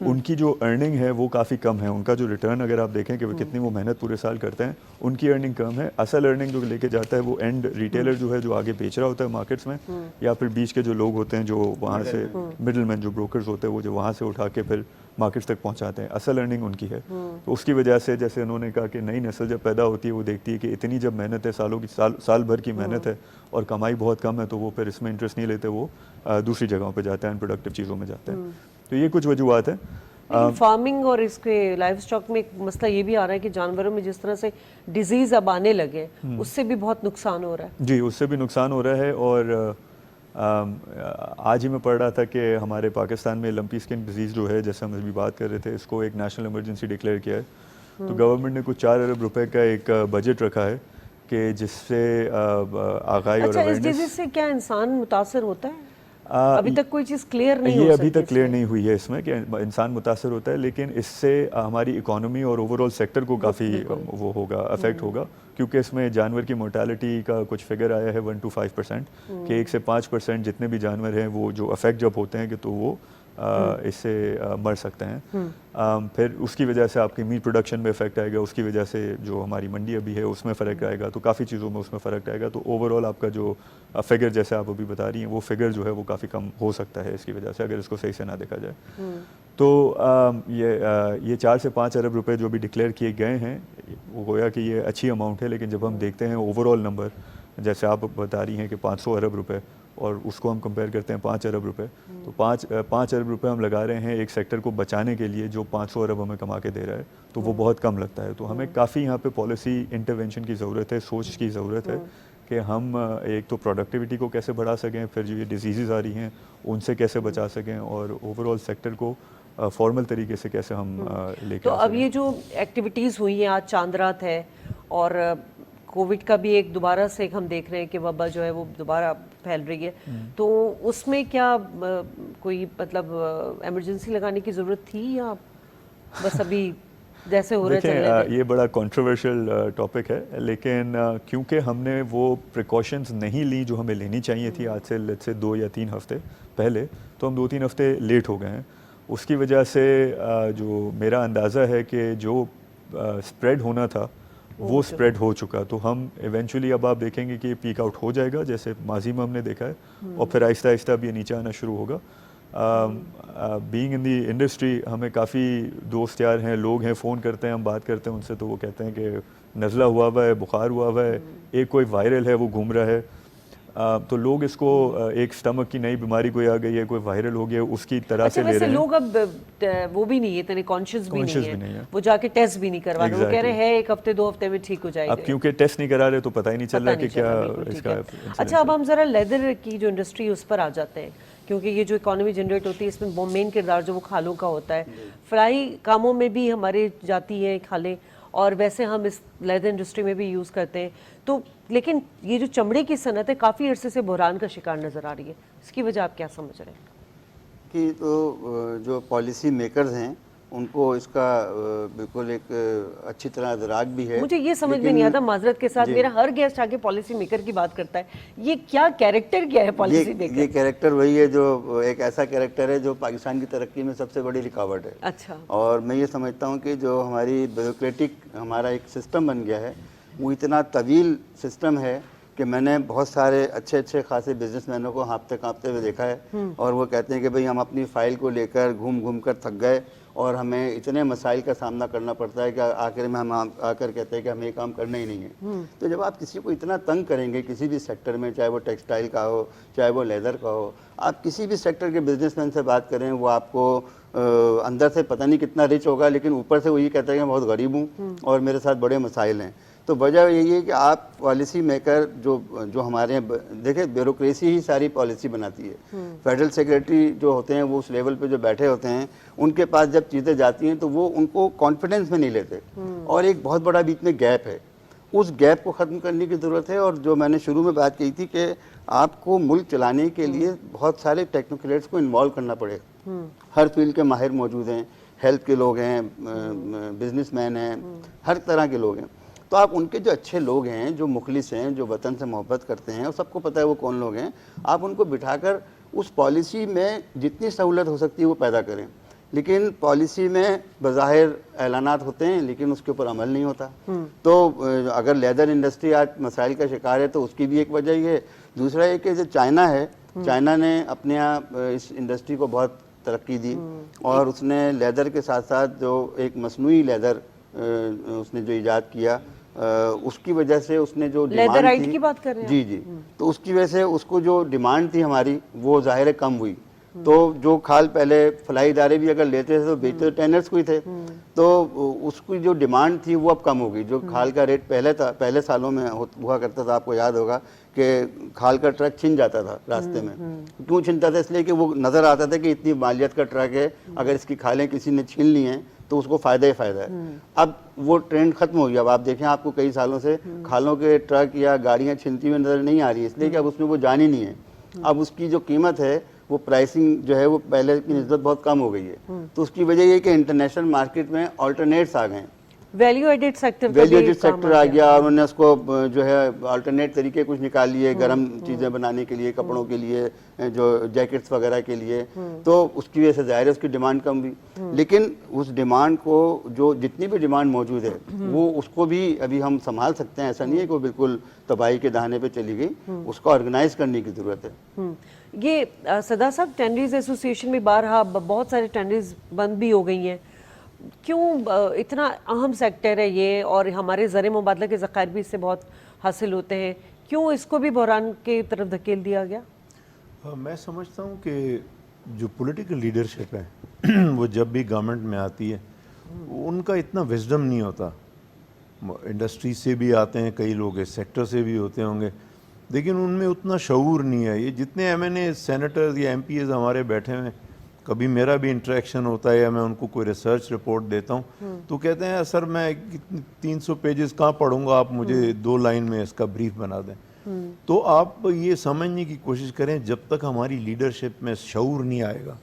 ان کی جو ارننگ ہے وہ کافی کم ہے. ان کا جو ریٹرن اگر آپ دیکھیں کہ وہ کتنی وہ محنت پورے سال کرتے ہیں, ان کی ارننگ کم ہے. اصل ارننگ جو لے کے جاتا ہے وہ اینڈ ریٹیلر جو ہے, جو آگے بیچ رہا ہوتا ہے مارکیٹس میں, یا پھر بیچ کے جو لوگ ہوتے ہیں جو وہاں سے مڈل مین جو بروکرز ہوتے ہیں وہ جو وہاں سے اٹھا کے پھر مارکیٹس تک پہنچاتے ہیں. اصل ارننگ ان کی ہے. تو اس کی وجہ سے جیسے انہوں نے کہا کہ نئی نسل جب پیدا ہوتی ہے وہ دیکھتی ہے کہ اتنی جب محنت ہے, سالوں کی سال بھر کی محنت ہے اور کمائی بہت کم ہے, تو وہ پھر اس میں انٹرسٹ نہیں لیتے, وہ دوسری جگہوں پہ جاتے ہیں, ان پروڈکٹیو چیزوں میں جاتے ہیں. تو یہ کچھ وجوہات ہیں. فارمنگ اور اس کے لائف اسٹاک میں ایک مسئلہ یہ بھی آ رہا ہے کہ جانوروں میں جس طرح سے ڈیزیز اب آنے لگے اس سے بھی بہت نقصان ہو رہا ہے. جی, اس سے بھی نقصان ہو رہا ہے. اور آج ہی میں پڑھ رہا تھا کہ ہمارے پاکستان میں لمپی اسکن ڈیزیز جو ہے, جیسے ہم ابھی بات کر رہے تھے, اس کو ایک نیشنل ایمرجنسی ڈکلیئر کیا ہے. تو گورنمنٹ نے کچھ 4 ارب روپے کا ایک بجٹ رکھا ہے کہ جس سے آگاہی اور اچھا, اس اویئرنیس. ڈیزیز سے کیا انسان متاثر ہوتا ہے؟ ابھی تک کوئی چیز کلیئر نہیں ہو یہ سکتی. ابھی تک کلیئر نہیں ہوئی ہے اس میں کہ انسان متاثر ہوتا ہے, لیکن اس سے ہماری اکانومی اور اوور آل سیکٹر کو کافی وہ ہوگا, افیکٹ ہوگا, کیونکہ اس میں جانور کی مورٹیلٹی کا کچھ فگر آیا ہے 1 to 5%, کہ 1 سے 5% جتنے بھی جانور ہیں وہ جو افیکٹ جب ہوتے ہیں کہ تو وہ اس سے مر سکتے ہیں. پھر اس کی وجہ سے آپ کی میٹ پروڈکشن میں افیکٹ آئے گا, اس کی وجہ سے جو ہماری منڈی ابھی ہے اس میں فرق آئے گا, تو کافی چیزوں میں اس میں فرق آئے گا. تو اوور آل آپ کا جو فگر جیسے آپ ابھی بتا رہی ہیں وہ فگر جو ہے وہ کافی کم ہو سکتا ہے اس کی وجہ سے, اگر اس کو صحیح سے نہ دیکھا جائے. تو یہ 4 سے 5 ارب روپے جو بھی ڈکلیئر کیے گئے ہیں, وہ گویا کہ یہ اچھی اماؤنٹ ہے, لیکن جب ہم دیکھتے ہیں اوور آل نمبر, جیسے آپ بتا رہی ہیں کہ 500 ارب روپے, اور اس کو ہم کمپیئر کرتے ہیں 5 ارب روپے, تو 5 ارب روپے ہم لگا رہے ہیں ایک سیکٹر کو بچانے کے لیے جو 500 ارب ہمیں کما کے دے رہا ہے, تو وہ بہت کم لگتا ہے. تو ہمیں کافی یہاں پہ پالیسی انٹرونشن کی ضرورت ہے, سوچ کی ضرورت ہے کہ ہم ایک تو پروڈکٹیوٹی کو کیسے بڑھا سکیں, پھر جو یہ ڈیزیزز آ رہی ہیں ان سے کیسے بچا سکیں, اور اوور آل سیکٹر کو فارمل طریقے سے کیسے ہم لے کے. تو اب یہ جو ایکٹیویٹیز ہوئی ہیں, آج چاند رات ہے, اور کووڈ کا بھی ایک دوبارہ سے ہم دیکھ رہے ہیں کہ وبا جو ہے وہ دوبارہ پھیل رہی ہے, تو اس میں کیا کوئی مطلب ایمرجنسی لگانے کی ضرورت تھی, یا بس ابھی جیسے ہو رہے چلنے دیں؟ یہ بڑا کنٹروورشل ٹاپک ہے, لیکن کیونکہ ہم نے وہ پریکاشنز نہیں لی جو ہمیں لینی چاہیے تھی آج سے 2 یا 3 ہفتے پہلے, تو ہم 2-3 ہفتے لیٹ ہو گئے ہیں. اس کی وجہ سے جو میرا اندازہ ہے کہ جو اسپریڈ ہونا تھا وہ اسپریڈ ہو چکا, تو ہم ایونچولی اب آپ دیکھیں گے کہ یہ پیک آؤٹ ہو جائے گا جیسے ماضی میں ہم نے دیکھا ہے, اور پھر آہستہ آہستہ اب یہ نیچے آنا شروع ہوگا. بینگ ان دی انڈسٹری ہمیں کافی دوست یار ہیں, لوگ ہیں, فون کرتے ہیں, ہم بات کرتے ہیں ان سے, تو وہ کہتے ہیں کہ نزلہ ہوا ہوا ہے, بخار ہوا ہوا ہے, ایک کوئی وائرل ہے وہ گھوم رہا ہے. تو لوگ اس کو ایک سٹمک کی نئی بیماری کوئی آ گئی ہے, کوئی وائرل ہو گیا, اس کی طرح سے لے رہے ہیں. لوگ اب وہ بھی نہیں ہے, اتنے کانشیس بھی نہیں ہے, وہ جا کے ٹیسٹ بھی نہیں کروا رہے, وہ کہہ رہے ہیں 1 ہفتے 2 ہفتے میں ٹھیک ہو جائے گا. اب کیونکہ ٹیسٹ نہیں کرا رہے تو پتہ ہی نہیں چل رہا کہ کیا اس کا. اچھا, اب ہم ذرا لیدر کی جو انڈسٹری اس پر آ جاتے ہیں, کیونکہ یہ جو اکانومی جنریٹ ہوتی ہے اس میں مین کردار جو وہ کھالوں کا ہوتا ہے. فلاحی کاموں میں بھی ہمارے جاتی ہیں کھالیں, اور ویسے ہم اس لیدر انڈسٹری میں بھی یوز کرتے ہیں. تو لیکن یہ جو چمڑے کی صنعت ہے کافی عرصے سے بحران کا شکار نظر آ رہی ہے, اس کی وجہ آپ کیا سمجھ رہے ہیں؟ کہ تو جو پالیسی میکرز ہیں ان کو اس کا بالکل ایک اچھی طرح ادراک بھی ہے. مجھے یہ سمجھ میں نہیں آتا, معذرت کے ساتھ, میرا ہر گیسٹ آگے پالیسی میکر کی بات کرتا ہے, یہ کیا کیریکٹر کیا ہے پالیسی میکر؟ یہ کیریکٹر وہی ہے جو ایک ایسا کیریکٹر ہے جو پاکستان کی ترقی میں سب سے بڑی رکاوٹ ہے. اچھا, اور میں یہ سمجھتا ہوں کہ جو ہماری بیوروکریٹک ہمارا ایک سسٹم بن گیا ہے وہ اتنا طویل سسٹم ہے کہ میں نے بہت سارے اچھے خاصے بزنس مینوں کو ہانپتے کانپتے ہوئے دیکھا ہے, اور وہ کہتے ہیں کہ بھئی ہم اپنی فائل کو لے کر گھوم کر تھک گئے, اور ہمیں اتنے مسائل کا سامنا کرنا پڑتا ہے کہ آخر میں ہم آ کر کہتے ہیں کہ ہمیں یہ کام کرنا ہی نہیں ہے. تو جب آپ کسی کو اتنا تنگ کریں گے کسی بھی سیکٹر میں, چاہے وہ ٹیکسٹائل کا ہو چاہے وہ لیدر کا ہو, آپ کسی بھی سیکٹر کے بزنس مین سے بات کریں, وہ آپ کو اندر سے پتہ نہیں کتنا رچ ہوگا, لیکن اوپر سے وہ یہ کہتا ہے کہ میں بہت غریب ہوں اور میرے ساتھ بڑے مسائل ہیں. تو وجہ یہی ہے کہ آپ پالیسی میکر جو ہمارے دیکھیں بیوروکریسی ہی ساری پالیسی بناتی ہے. فیڈرل سیکریٹری جو ہوتے ہیں وہ اس لیول پہ جو بیٹھے ہوتے ہیں, ان کے پاس جب چیزیں جاتی ہیں تو وہ ان کو کانفیڈنس میں نہیں لیتے, اور ایک بہت بڑا بیچ میں گیپ ہے. اس گیپ کو ختم کرنے کی ضرورت ہے. اور جو میں نے شروع میں بات کی تھی کہ آپ کو ملک چلانے کے لیے بہت سارے ٹیکنوکریٹس کو انوالو کرنا پڑے. ہر فیلڈ کے ماہر موجود ہیں, ہیلتھ کے لوگ ہیں, بزنس مین ہیں, ہر طرح کے لوگ ہیں. تو آپ ان کے جو اچھے لوگ ہیں, جو مخلص ہیں, جو وطن سے محبت کرتے ہیں, اور سب کو پتہ ہے وہ کون لوگ ہیں, آپ ان کو بٹھا کر اس پالیسی میں جتنی سہولت ہو سکتی ہے وہ پیدا کریں. لیکن پالیسی میں بظاہر اعلانات ہوتے ہیں لیکن اس کے اوپر عمل نہیں ہوتا. تو اگر لیدر انڈسٹری آج مسائل کا شکار ہے تو اس کی بھی ایک وجہ یہ ہے. دوسرا یہ کہ جو چائنا ہے, چائنا نے اپنے یہاں اس انڈسٹری کو بہت ترقی دی, اور اس نے لیدر کے ساتھ ساتھ جو ایک مصنوعی لیدر اس نے جو ایجاد کیا, اس کی وجہ سے اس نے جو لیدرائٹ ڈیمانڈ کی بات کر رہے ہیں جی تو اس کی وجہ سے اس کو جو ڈیمانڈ تھی ہماری وہ ظاہر کم ہوئی. تو جو کھال پہلے فلاحی ادارے بھی اگر لیتے تھے تو بیچتے تو ٹینرز کو ہی تھے, تو اس کی جو ڈیمانڈ تھی وہ اب کم ہو گئی. جو کھال کا ریٹ پہلے سالوں میں ہوا کرتا تھا, آپ کو یاد ہوگا کہ کھال کا ٹرک چھن جاتا تھا راستے میں. کیوں چھنتا تھا؟ اس لیے کہ وہ نظر آتا تھا کہ اتنی مالیت کا ٹرک ہے, اگر اس کی کھالیں کسی نے چھین لی ہیں تو اس کو فائدہ ہی فائدہ ہے. اب وہ ٹرینڈ ختم ہو گیا. اب آپ دیکھیں, آپ کو کئی سالوں سے کھالوں کے ٹرک یا گاڑیاں چھنتی ہوئی نظر نہیں آ رہی, اس لیے کہ اب اس میں وہ جان ہی نہیں ہے. اب اس کی جو قیمت ہے وہ پرائسنگ جو ہے وہ پہلے کی نسبت بہت کم ہو گئی ہے. تو اس کی وجہ یہ کہ انٹرنیشنل مارکیٹ میں آلٹرنیٹس آ گئے ہیں, ویلیو ایڈڈ سیکٹر آ گیا, اور انہوں نے اس کو جو ہے آلٹرنیٹ طریقے کچھ نکال لیے گرم چیزیں بنانے کے لیے, کپڑوں کے لیے, جو جیکٹس وغیرہ کے لیے. تو اس کی وجہ سے ظاہر ہے اس کی ڈیمانڈ کم ہوئی. لیکن اس ڈیمانڈ کو, جو جتنی بھی ڈیمانڈ موجود ہے وہ اس کو بھی ابھی ہم سنبھال سکتے ہیں. ایسا نہیں ہے کہ وہ بالکل تباہی کے دہانے پہ چلی گئی, اس کو آرگنائز کرنے کی ضرورت ہے. یہ صدا صاحب, ٹینریز ایسوسی ایشن میں بارہا بہت سارے ٹینریز بند بھی ہو گئی ہیں. کیوں اتنا اہم سیکٹر ہے یہ, اور ہمارے زر مبادلہ کے ذخائر بھی اس سے بہت حاصل ہوتے ہیں, کیوں اس کو بھی بحران کی طرف دھکیل دیا گیا؟ میں سمجھتا ہوں کہ جو پولیٹیکل لیڈرشپ ہے وہ جب بھی گورنمنٹ میں آتی ہے ان کا اتنا وزڈم نہیں ہوتا. انڈسٹری سے بھی آتے ہیں کئی لوگ, اس سیکٹر سے بھی ہوتے ہوں گے, لیکن ان میں اتنا شعور نہیں ہے. یہ جتنے ایم این اے, سینیٹرز یا ایم پی ایز ہمارے بیٹھے ہوئے, کبھی میرا بھی انٹریکشن ہوتا ہے یا میں ان کو کوئی ریسرچ رپورٹ دیتا ہوں تو کہتے ہیں سر میں 300 پیجز کہاں پڑھوں گا, آپ مجھے 2 لائن میں اس کا بریف بنا دیں. تو آپ یہ سمجھنے کی کوشش کریں, جب تک ہماری لیڈرشپ میں شعور نہیں آئے گا,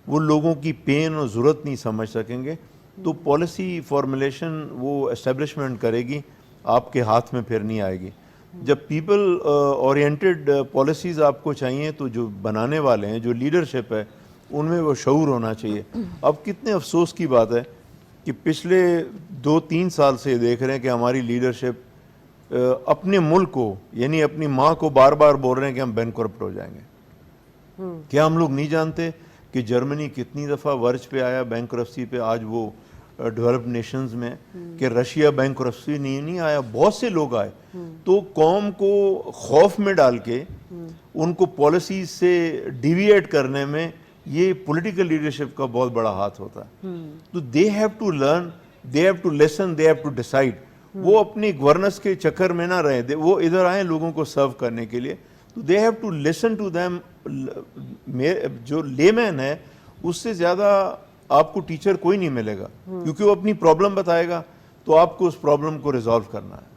وہ لوگوں کی پین اور ضرورت نہیں سمجھ سکیں گے, تو پالیسی فارمولیشن وہ اسٹیبلشمنٹ کرے گی, آپ کے ہاتھ میں پھر نہیں آئے گی. جب پیپل اورینٹڈ پالیسیز آپ کو چاہیے تو جو بنانے والے ہیں, جو لیڈرشپ ہے, ان میں وہ شعور ہونا چاہیے. اب کتنے افسوس کی بات ہے کہ پچھلے 2-3 سال سے دیکھ رہے ہیں کہ ہماری لیڈرشپ اپنے ملک کو, یعنی اپنی ماں کو بار بار بول رہے ہیں کہ ہم بینکرپٹ ہو جائیں گے. کیا ہم لوگ نہیں جانتے کہ جرمنی کتنی دفعہ ورج پہ آیا بینکرپسی پہ, آج وہ ڈیولپڈ نیشنز میں, کہ رشیا بینکرپسی نہیں آیا, بہت سے لوگ آئے. تو قوم کو خوف میں ڈال کے ان کو پالیسیز سے ڈیویٹ کرنے میں یہ پولیٹیکل لیڈرشپ کا بہت بڑا ہاتھ ہوتا ہے. تو they have to learn, they have to listen, they have to decide. وہ اپنی گورننس کے چکر میں نہ رہیں, وہ ادھر آئیں لوگوں کو سرو کرنے کے لیے. تو they have to listen to them. جو لے مین ہے اس سے زیادہ آپ کو ٹیچر کوئی نہیں ملے گا, کیونکہ وہ اپنی پرابلم بتائے گا تو آپ کو اس پرابلم کو ریزالو کرنا ہے.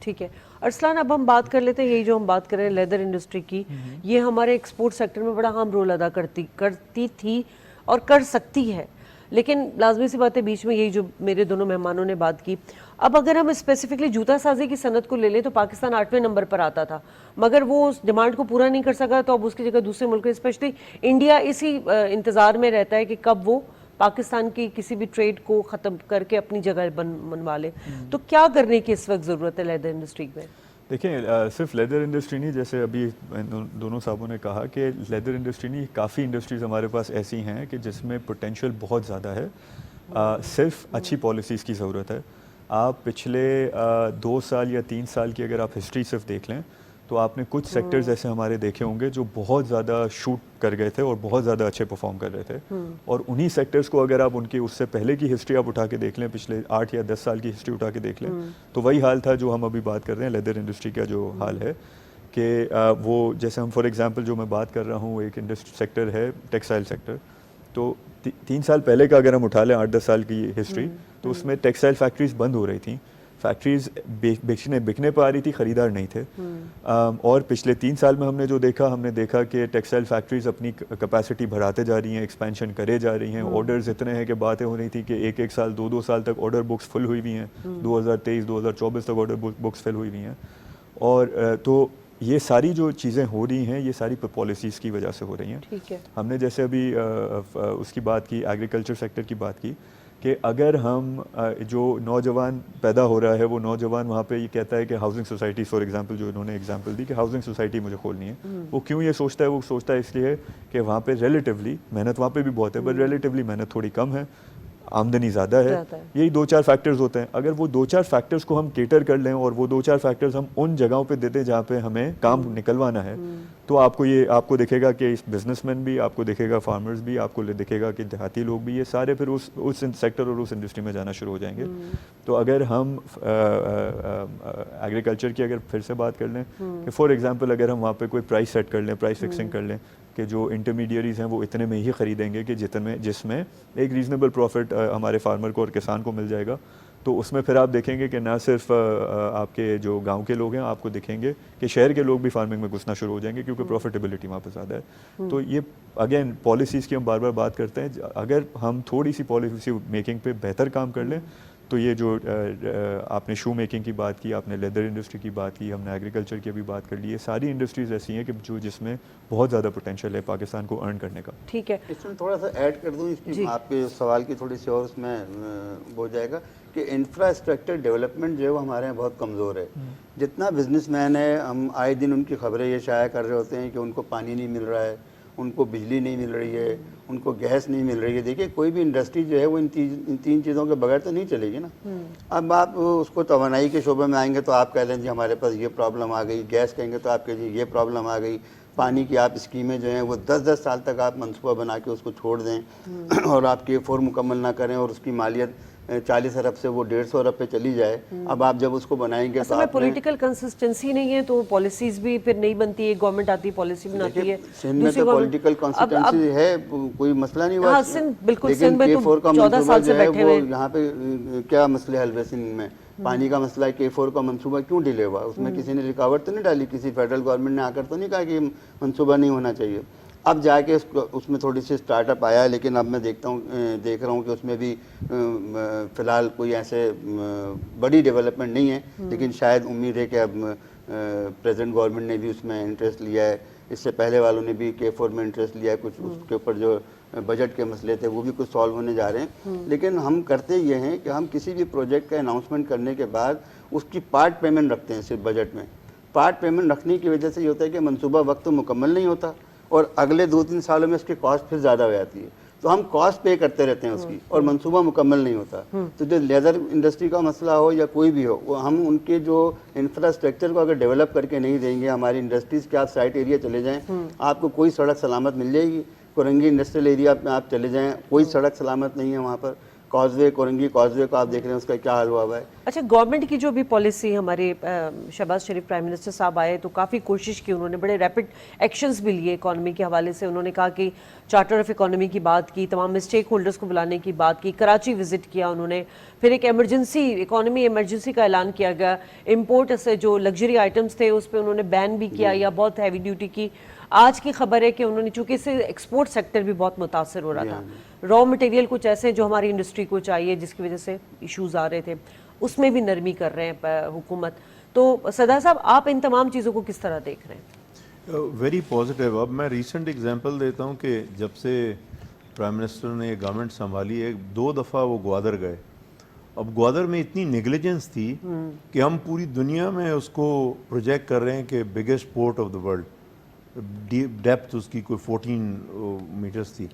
ٹھیک ہے ارسلان, اب ہم بات کر لیتے ہیں, یہی جو ہم بات کر رہے ہیں لیدر انڈسٹری کی, یہ ہمارے ایکسپورٹ سیکٹر میں بڑا اہم رول ادا کرتی تھی اور کر سکتی ہے. لیکن لازمی سی بات ہے, بیچ میں یہی جو میرے دونوں مہمانوں نے بات کی, اب اگر ہم اسپیسیفکلی جوتا سازی کی صنعت کو لے لیں تو پاکستان 8ویں نمبر پر آتا تھا, مگر وہ اس ڈیمانڈ کو پورا نہیں کر سکا, تو اب اس کی جگہ دوسرے ملک, اسپیشلی انڈیا, اسی انتظار میں رہتا ہے کہ کب وہ پاکستان کی کسی بھی ٹریڈ کو ختم کر کے اپنی جگہ منوا لے. تو کیا کرنے کی اس وقت ضرورت ہے لیدر انڈسٹری میں؟ دیکھیں, صرف لیدر انڈسٹری نہیں, جیسے ابھی دونوں صاحبوں نے کہا کہ لیدر انڈسٹری نہیں, کافی انڈسٹریز ہمارے پاس ایسی ہیں کہ جس میں پوٹینشیل بہت زیادہ ہے, صرف اچھی پالیسیز کی ضرورت ہے. آپ پچھلے 2 سال یا 3 سال کی اگر آپ ہسٹری صرف دیکھ لیں تو آپ نے کچھ سیکٹرز ایسے ہمارے دیکھے ہوں گے جو بہت زیادہ شوٹ کر گئے تھے اور بہت زیادہ اچھے پرفارم کر رہے تھے, اور انہی سیکٹرز کو اگر آپ ان کی اس سے پہلے کی ہسٹری آپ اٹھا کے دیکھ لیں, پچھلے 8 یا 10 سال کی ہسٹری اٹھا کے دیکھ لیں, تو وہی حال تھا جو ہم ابھی بات کر رہے ہیں. لیدر انڈسٹری کا جو حال ہے کہ وہ, جیسے ہم فار ایگزامپل جو میں بات کر رہا ہوں, ایک انڈسٹری سیکٹر ہے ٹیکسٹائل سیکٹر. تو 3 سال پہلے کا اگر ہم اٹھا لیں 8-10 سال کی ہسٹری, تو اس میں ٹیکسٹائل فیکٹریز بند ہو رہی تھیں, فیکٹریز بکنے پہ آ رہی تھی, خریدار نہیں تھے. اور پچھلے 3 سال میں ہم نے دیکھا کہ ٹیکسٹائل فیکٹریز اپنی کیپیسٹی بڑھاتے جا رہی ہیں, ایکسپینشن کرے جا رہی ہیں. آرڈرز اتنے ہیں کہ باتیں ہو رہی تھی کہ 1-1 سال 2-2 سال تک آرڈر بکس فل ہوئی ہوئی ہیں, 2023-2024 تک آرڈر بکس فل ہوئی ہوئی ہیں. اور تو یہ ساری جو چیزیں ہو رہی ہیں یہ ساری پالیسیز کی وجہ سے ہو رہی ہیں. ٹھیک ہے. ہم نے جیسے ابھی اس کی بات کی, ایگریکلچر سیکٹر کی بات کی, کہ اگر ہم جو نوجوان پیدا ہو رہا ہے وہ نوجوان وہاں پہ یہ کہتا ہے کہ ہاؤسنگ سوسائٹی, فار ایگزامپل جو انہوں نے ایگزامپل دی کہ ہاؤسنگ سوسائٹی مجھے کھولنی ہے, وہ کیوں یہ سوچتا ہے؟ وہ سوچتا ہے اس لیے کہ وہاں پہ ریلیٹیولی محنت وہاں پہ بھی بہت ہے, بٹ ریلیٹیولی محنت تھوڑی کم ہے, آمدنی زیادہ ہے. یہی 2-4 فیکٹرز ہوتے ہیں. اگر وہ 2-4 فیکٹرز کو ہم کیٹر کر لیں اور وہ 2-4 فیکٹرز ہم ان جگہوں پہ دیتے جہاں پہ ہمیں کام نکلوانا ہے, تو آپ کو دکھے گا کہ بزنس مین بھی, آپ کو دکھے گا فارمرز بھی, آپ کو دکھے گا کہ دیہاتی لوگ بھی, یہ سارے پھر اس سیکٹر اور اس انڈسٹری میں جانا شروع ہو جائیں گے. تو اگر ہم ایگریکلچر کی اگر پھر سے بات کر لیں کہ فار ایگزامپل اگر ہم وہاں پہ کوئی پرائس سیٹ کر لیں, پرائس فکسنگ کر لیں کہ جو انٹرمیڈیریز ہیں وہ اتنے میں ہی خریدیں گے کہ جس میں ایک ریزنیبل پروفٹ ہمارے فارمر کو اور کسان کو مل جائے گا, تو اس میں پھر آپ دیکھیں گے کہ نہ صرف آپ کے جو گاؤں کے لوگ ہیں, آپ کو دکھیں گے کہ شہر کے لوگ بھی فارمنگ میں گھسنا شروع ہو جائیں گے, کیونکہ پروفیٹیبلٹی وہاں پہ زیادہ ہے. تو یہ اگین پالیسیز کی ہم بار بار بات کرتے ہیں, اگر ہم تھوڑی سی پالیسی میکنگ پہ بہتر کام کر لیں تو یہ جو آپ نے شو میکنگ کی بات کی, آپ نے لیدر انڈسٹری کی بات کی, ہم نے ایگریکلچر کی بھی بات کر لی, یہ ساری انڈسٹریز ایسی ہیں کہ جس میں بہت زیادہ پوٹینشیل ہے پاکستان کو ارن کرنے کا. ٹھیک ہے. اس میں تھوڑا سا ایڈ کر دوں, اس کی آپ کے سوال کی تھوڑی سی اور اس میں ہو جائے گا کہ انفراسٹرکچر ڈیولپمنٹ جو ہے وہ ہمارے یہاں بہت کمزور ہے. جتنا بزنس مین ہے, ہم آئے دن ان کی خبریں یہ شائع کر رہے ہوتے ہیں کہ ان کو پانی نہیں مل رہا ہے, ان کو بجلی نہیں مل رہی ہے, ان کو گیس نہیں مل رہی ہے. دیکھیے کوئی بھی انڈسٹری جو ہے وہ ان 3 چیزوں کے بغیر تو نہیں چلے گی نا. اب آپ اس کو توانائی کے شعبے میں آئیں گے تو آپ کہہ لیں جی ہمارے پاس یہ پرابلم آ گئی, گیس کہیں گے تو آپ کہیں جی یہ پرابلم آ گئی, پانی کی آپ اسکیمیں جو ہیں وہ 10 سال تک آپ منصوبہ بنا کے اس کو چھوڑ دیں اور آپ K4 مکمل نہ کریں اور اس کی مالیت 40 ارب سے وہ 150 ارب پہ چلی جائے. اب آپ جب اس کو بنائیں گے اصل میں پولیٹیکل کنسسٹنسی نہیں ہے تو پالیسیز بھی پھر نہیں بنتی ہے, گورنمنٹ آتی پالیسی بناتی ہے. سندھ میں تو پولیٹیکل کنسسٹنسی ہے, کوئی مسئلہ نہیں ہوا, لیکن K4 کا منصوبہ جو ہے وہ یہاں پہ کیا مسئلہ حل ہے سندھ میں, پانی کا مسئلہ ہے, K4 کا منصوبہ کیوں ڈیلے ہوا؟ اس میں کسی نے رکاوٹ تو نہیں ڈالی, کسی فیڈرل گورنمنٹ نے آ کر تو نہیں کہا کہ منصوبہ نہیں ہونا چاہیے. اب جا کے اس میں تھوڑی سی اسٹارٹ اپ آیا, لیکن اب میں دیکھ رہا ہوں کہ اس میں بھی فی الحال کوئی ایسے بڑی ڈیولپمنٹ نہیں ہے, لیکن شاید امید ہے کہ اب پریزنٹ گورنمنٹ نے بھی اس میں انٹرسٹ لیا ہے, اس سے پہلے والوں نے بھی K4 میں انٹرسٹ لیا ہے, کچھ اس کے اوپر جو بجٹ کے مسئلے تھے وہ بھی کچھ سالو ہونے جا رہے ہیں. لیکن ہم کرتے یہ ہیں کہ ہم کسی بھی پروجیکٹ کا اناؤنسمنٹ کرنے کے بعد اس کی پارٹ پیمنٹ رکھتے ہیں. صرف بجٹ میں پارٹ پیمنٹ رکھنے کی وجہ سے یہ ہوتا ہے کہ منصوبہ وقت مکمل نہیں ہوتا اور اگلے 2-3 سالوں میں اس کی کاسٹ پھر زیادہ ہو جاتی ہے, تو ہم کاسٹ پے کرتے رہتے ہیں اس کی اور منصوبہ مکمل نہیں ہوتا. تو جو لیدر انڈسٹری کا مسئلہ ہو یا کوئی بھی ہو, وہ ہم ان کے جو انفراسٹرکچر کو اگر ڈیولپ کر کے نہیں دیں گے, ہماری انڈسٹریز کے آپ سائٹ ایریا چلے جائیں, آپ کو کوئی سڑک سلامت مل جائے گی. کورنگی انڈسٹریل ایریا میں آپ چلے جائیں, کوئی سڑک سلامت نہیں ہے وہاں پر. کازوے, کورنگی کازوے کو آپ دیکھ رہے ہیں اس کا کیا حال ہوا ہے. اچھا, گورنمنٹ کی جو بھی پالیسی, ہمارے شہباز شریف پرائم منسٹر صاحب آئے تو کافی کوشش کی, انہوں نے بڑے ریپڈ ایکشنز بھی لیے اکانومی کے حوالے سے. انہوں نے کہا کہ چارٹر آف اکانومی کی بات کی, تمام اسٹیک ہولڈرز کو بلانے کی بات کی, کراچی وزٹ کیا انہوں نے, پھر ایک ایمرجنسی اکانومی ایمرجنسی کا اعلان کیا گیا. امپورٹ سے جو لگژری آئٹمس تھے اس پہ انہوں نے بین بھی کیا یا بہت ہیوی ڈیوٹی کی. آج کی خبر ہے کہ انہوں نے, چونکہ اس سے ایکسپورٹ سیکٹر بھی بہت متاثر ہو رہا تھا, را مٹیریل کچھ ایسے جو ہماری انڈسٹری کو چاہیے جس کی وجہ سے ایشوز آ رہے تھے, اس میں بھی نرمی کر رہے ہیں حکومت. تو سردار صاحب, آپ ان تمام چیزوں کو کس طرح دیکھ رہے ہیں؟ Very positive. اب میں ریسنٹ ایگزامپل دیتا ہوں کہ جب سے پرائم منسٹر نے گورنمنٹ سنبھالی ہے, 2 دفعہ وہ گوادر گئے. اب گوادر میں اتنی نیگلیجنس تھی کہ ہم پوری دنیا میں اس کو پروجیکٹ کر رہے ہیں کہ biggest port of the world, depth اس کی کوئی 14 میٹرز تھی,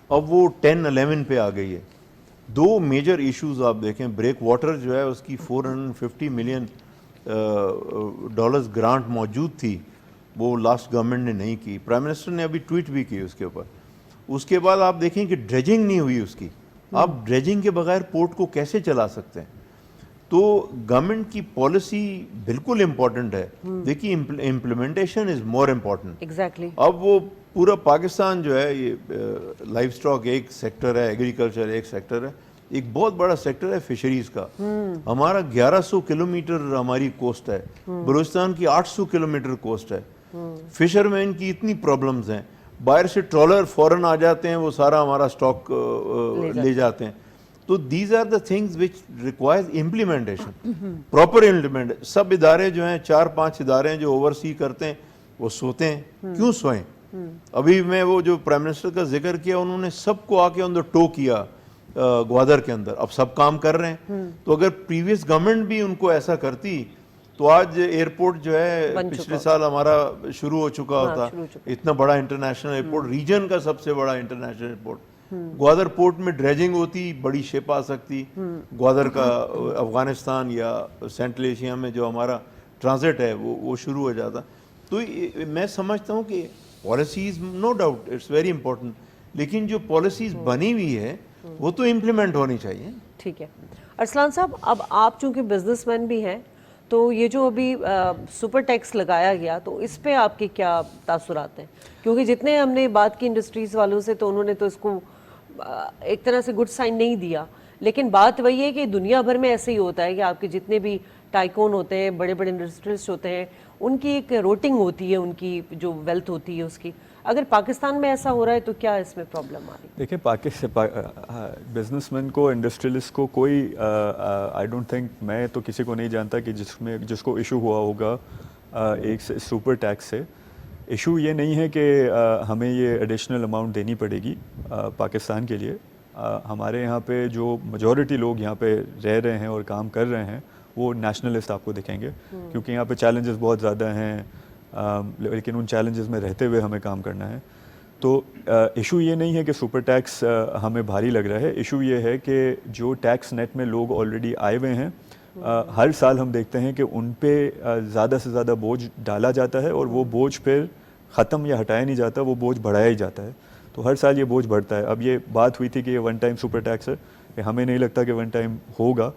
اب وہ 10-11 پہ آ گئی ہے. 2 میجر ایشوز آپ دیکھیں, بریک واٹر جو ہے اس کی $450 ملین گرانٹ موجود تھی, وہ لاسٹ گورنمنٹ نے نہیں کی. پرائم منسٹر نے ابھی ٹویٹ بھی کی اس کے اوپر. اس کے بعد آپ دیکھیں کہ ڈریجنگ نہیں ہوئی اس کی. آپ ڈریجنگ کے بغیر پورٹ کو کیسے چلا سکتے ہیں؟ تو گورنمنٹ کی پالیسی بالکل امپورٹنٹ ہے. دیکھیے implementation is more important. Exactly. اب وہ پورا پاکستان جو ہے, یہ لائف سٹاک ایک سیکٹر ہے, ایگریکلچر ایک سیکٹر ہے, ایک بہت بڑا سیکٹر ہے فشریز کا. ہمارا 1100 کلومیٹر ہماری کوسٹ ہے, بلوچستان کی 800 کلومیٹر کوسٹ ہے. فشر مین کی اتنی پرابلمز ہیں, باہر سے ٹرالر فوراً آ جاتے ہیں, وہ سارا ہمارا سٹاک لے جاتے ہیں. تو these are the things which requires implementation, proper implement. سب ادارے جو ہیں 4-5 ادارے ہیں جو اوورسی کرتے ہیں وہ سوتے ہیں. کیوں سوئیں؟ ابھی میں وہ جو پرائم منسٹر کا ذکر کیا انہوں نے سب کو آ کے آن دا ٹو کیا گوادر کے اندر. اب سب کام کر رہے ہیں. تو اگر پریویس گورنمنٹ بھی ان کو ایسا کرتی تو آج ایئرپورٹ جو ہے پچھلے سال ہمارا شروع ہو چکا ہوتا. اتنا بڑا انٹرنیشنل ایئرپورٹ، ریجن کا سب سے بڑا انٹرنیشنل ایئرپورٹ. گوادر پورٹ میں ڈریجنگ ہوتی، بڑی شپ آ سکتی گوادر کا، افغانستان یا سینٹرل ایشیا میں جو ہمارا ٹرانزٹ ہے وہ شروع ہو جاتا. تو میں سمجھتا ہوں کہ policies no doubt it's very important, لیکن جو پالیسیز بنی ہوئی ہے وہ تو امپلیمنٹ ہونی چاہیے. ٹھیک ہے ارسلان صاحب، اب آپ چونکہ بزنس مین بھی ہیں تو یہ جو ابھی سپر ٹیکس لگایا گیا تو اس پہ آپ کے کیا تاثرات ہیں؟ کیونکہ جتنے ہم نے بات کی انڈسٹریز والوں سے تو انہوں نے تو اس کو ایک طرح سے گڈ سائن نہیں دیا، لیکن بات وہی ہے کہ دنیا بھر میں ایسے ہی ہوتا ہے کہ آپ کے جتنے بھی ٹائکون ہوتے ہیں، بڑے بڑے انڈسٹریلسٹ ہوتے ہیں، ان کی ایک روٹنگ ہوتی ہے، ان کی جو ویلتھ ہوتی ہے اس کی. اگر پاکستان میں ایسا ہو رہا ہے تو کیا اس میں پرابلم آ رہی ہے؟ دیکھیں بزنس مین کو، انڈسٹریلسٹ کو کوئی آئی ڈونٹ تھنک، میں تو کسی کو نہیں جانتا کہ جس کو ایشو ہوا ہوگا ایک سپر ٹیکس سے. ایشو یہ نہیں ہے کہ ہمیں یہ ایڈیشنل اماؤنٹ دینی پڑے گی پاکستان کے لیے. ہمارے یہاں پہ جو میجورٹی لوگ یہاں پہ رہ رہے ہیں اور کام کر رہے ہیں وہ نیشنلسٹ آپ کو دکھیں گے، کیونکہ یہاں پہ چیلنجز بہت زیادہ ہیں، لیکن ان چیلنجز میں رہتے ہوئے ہمیں کام کرنا ہے. تو ایشو یہ نہیں ہے کہ سپر ٹیکس ہمیں بھاری لگ رہا ہے. ایشو یہ ہے کہ جو ٹیکس نیٹ میں لوگ آلریڈی آئے ہوئے ہیں، ہر سال ہم دیکھتے ہیں کہ ان پہ زیادہ سے زیادہ بوجھ ڈالا جاتا ہے اور وہ بوجھ پھر ختم یا ہٹایا نہیں جاتا، وہ بوجھ بڑھایا ہی جاتا ہے. تو ہر سال یہ بوجھ بڑھتا ہے. اب یہ بات ہوئی تھی کہ یہ ون ٹائم سپر ٹیکس ہے، کہ ہمیں نہیں لگتا کہ ون ٹائم ہوگا،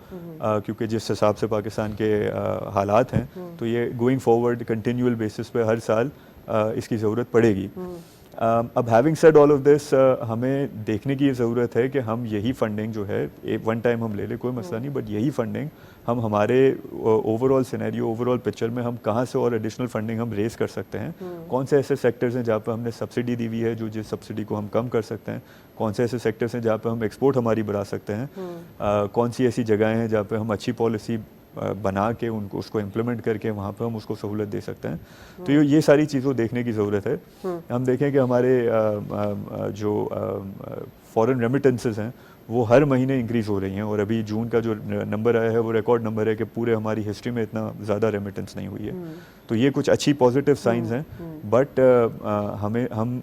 کیونکہ جس حساب سے پاکستان کے حالات ہیں تو یہ گوئنگ فارورڈ کنٹینیول بیسس پہ ہر سال اس کی ضرورت پڑے گی. اب having said all of this, ہمیں دیکھنے کی یہ ضرورت ہے کہ ہم یہی فنڈنگ جو ہے ون ٹائم ہم لے لیں، کوئی مسئلہ نہیں، بٹ یہی فنڈنگ ہم ہمارے over all scenario, over all picture میں ہم کہاں سے اور ایڈیشنل فنڈنگ ہم ریز کر سکتے ہیں. کون سے ایسے سیکٹرز ہیں جہاں پہ ہم نے سبسڈی دی ہوئی ہے جو جس سبسڈی کو ہم کم کر سکتے ہیں، کون سے ایسے سیکٹرز ہیں جہاں پہ ہم ایکسپورٹ ہماری بڑھا سکتے ہیں، کون سی ایسی جگہیں ہیں جہاں پہ ہم اچھی پالیسی بنا کے ان کو اس کو امپلیمنٹ کر کے وہاں پہ ہم اس کو سہولت دے سکتے ہیں. تو یہ ساری چیزوں دیکھنے کی ضرورت ہے. ہم دیکھیں کہ ہمارے جو فورن ریمیٹنسز ہیں وہ ہر مہینے انکریز ہو رہی ہیں، اور ابھی جون کا جو نمبر آیا ہے وہ ریکارڈ نمبر ہے کہ پورے ہماری ہسٹری میں اتنا زیادہ ریمیٹنس نہیں ہوئی ہے. تو یہ کچھ اچھی پازیٹیو سائنز ہیں، بٹ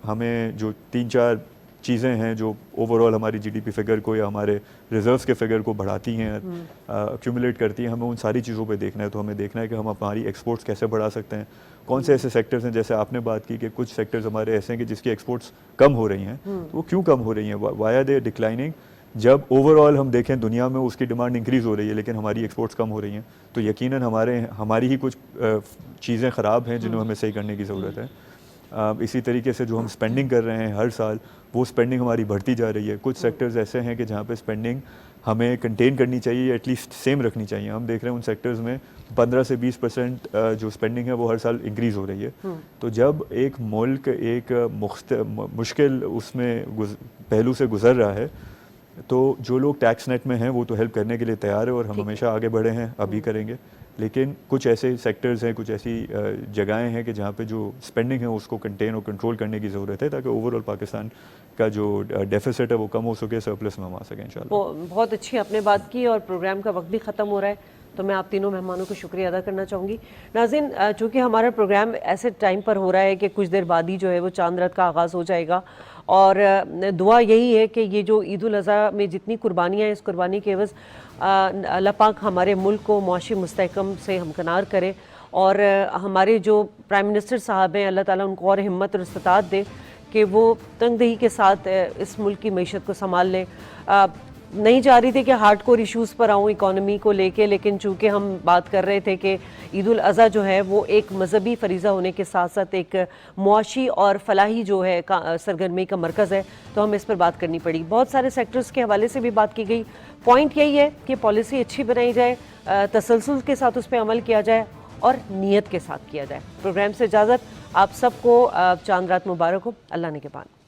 ہمیں جو 3-4 چیزیں ہیں جو اوور آل ہماری جی ڈی پی فگر کو یا ہمارے ریزروز کے فگر کو بڑھاتی ہیں، ایکیومولیٹ کرتی ہیں، ہمیں ان ساری چیزوں پہ دیکھنا ہے. تو ہمیں دیکھنا ہے کہ ہم ہماری ایکسپورٹس کیسے بڑھا سکتے ہیں، کون سے ایسے سیکٹرز ہیں، جیسے آپ نے بات کی کہ کچھ سیکٹرز ہمارے ایسے ہیں کہ جس کی ایکسپورٹس کم ہو رہی ہیں. تو وہ کیوں کم ہو رہی ہیں؟ Why are they declining? جب اوور آل ہم دیکھیں دنیا میں اس کی ڈیمانڈ انکریز ہو رہی ہے لیکن ہماری ایکسپورٹس کم ہو رہی ہیں، تو یقیناً ہماری ہی کچھ چیزیں خراب ہیں جنہوں ہمیں صحیح کرنے کی ضرورت ہے. اسی طریقے سے جو ہم اسپینڈنگ کر رہے ہیں ہر سال، وہ اسپینڈنگ ہماری بڑھتی جا رہی ہے. کچھ سیکٹرز ایسے ہیں کہ جہاں پہ اسپینڈنگ ہمیں کنٹین کرنی چاہیے، ایٹ لیسٹ سیم رکھنی چاہیے. ہم دیکھ رہے ہیں ان سیکٹرز میں 15 سے 20% جو اسپینڈنگ ہے وہ ہر سال انکریز ہو رہی ہے. تو جب ایک ملک ایک مشکل اس میں پہلو سے گزر رہا ہے تو جو لوگ ٹیکس نیٹ میں ہیں وہ تو ہیلپ کرنے کے لیے تیار ہے، اور ہم ہمیشہ آگے بڑھے ہیں، ابھی کریں گے. لیکن کچھ ایسے سیکٹرز ہیں، کچھ ایسی جگہیں ہیں کہ جہاں پہ جو اسپینڈنگ ہے اس کو کنٹین اور کنٹرول کرنے کی ضرورت ہے، تاکہ اوور آل پاکستان کا جو ڈیفیسٹ ہے وہ کم ہو سکے، سرپلس میں ہم آ سکیں انشاءاللہ. بہت اچھی آپ نے بات کی، اور پروگرام کا وقت بھی ختم ہو رہا ہے تو میں آپ تینوں مہمانوں کو شکریہ ادا کرنا چاہوں گی. ناظرین، چونکہ ہمارا پروگرام ایسے ٹائم پر ہو رہا ہے کہ کچھ دیر بعد ہی جو ہے وہ چاند رات کا آغاز ہو جائے گا، اور دعا یہی ہے کہ یہ جو عید الاضحیٰ میں جتنی قربانیاں ہیں، اس قربانی کے عوض اللہ پاک ہمارے ملک کو معاشی مستحکم سے ہمکنار کرے، اور ہمارے جو پرائم منسٹر صاحب ہیں اللہ تعالیٰ ان کو اور ہمت اور استطاعت دے کہ وہ تنگ دہی کے ساتھ اس ملک کی معیشت کو سنبھال لیں. نہیں چاہ رہی تھی کہ ہارڈ کور ایشوز پر آؤں اکانومی کو لے کے، لیکن چونکہ ہم بات کر رہے تھے کہ عید الاضحیٰ جو ہے وہ ایک مذہبی فریضہ ہونے کے ساتھ ساتھ ایک معاشی اور فلاحی جو ہے سرگرمی کا مرکز ہے، تو ہمیں اس پر بات کرنی پڑی. بہت سارے سیکٹرز کے حوالے سے بھی بات کی گئی. پوائنٹ یہی ہے کہ پالیسی اچھی بنائی جائے، تسلسل کے ساتھ اس پہ عمل کیا جائے اور نیت کے ساتھ کیا جائے. پروگرام سے اجازت، آپ سب کو چاند رات مبارک ہو. اللہ نگہبان.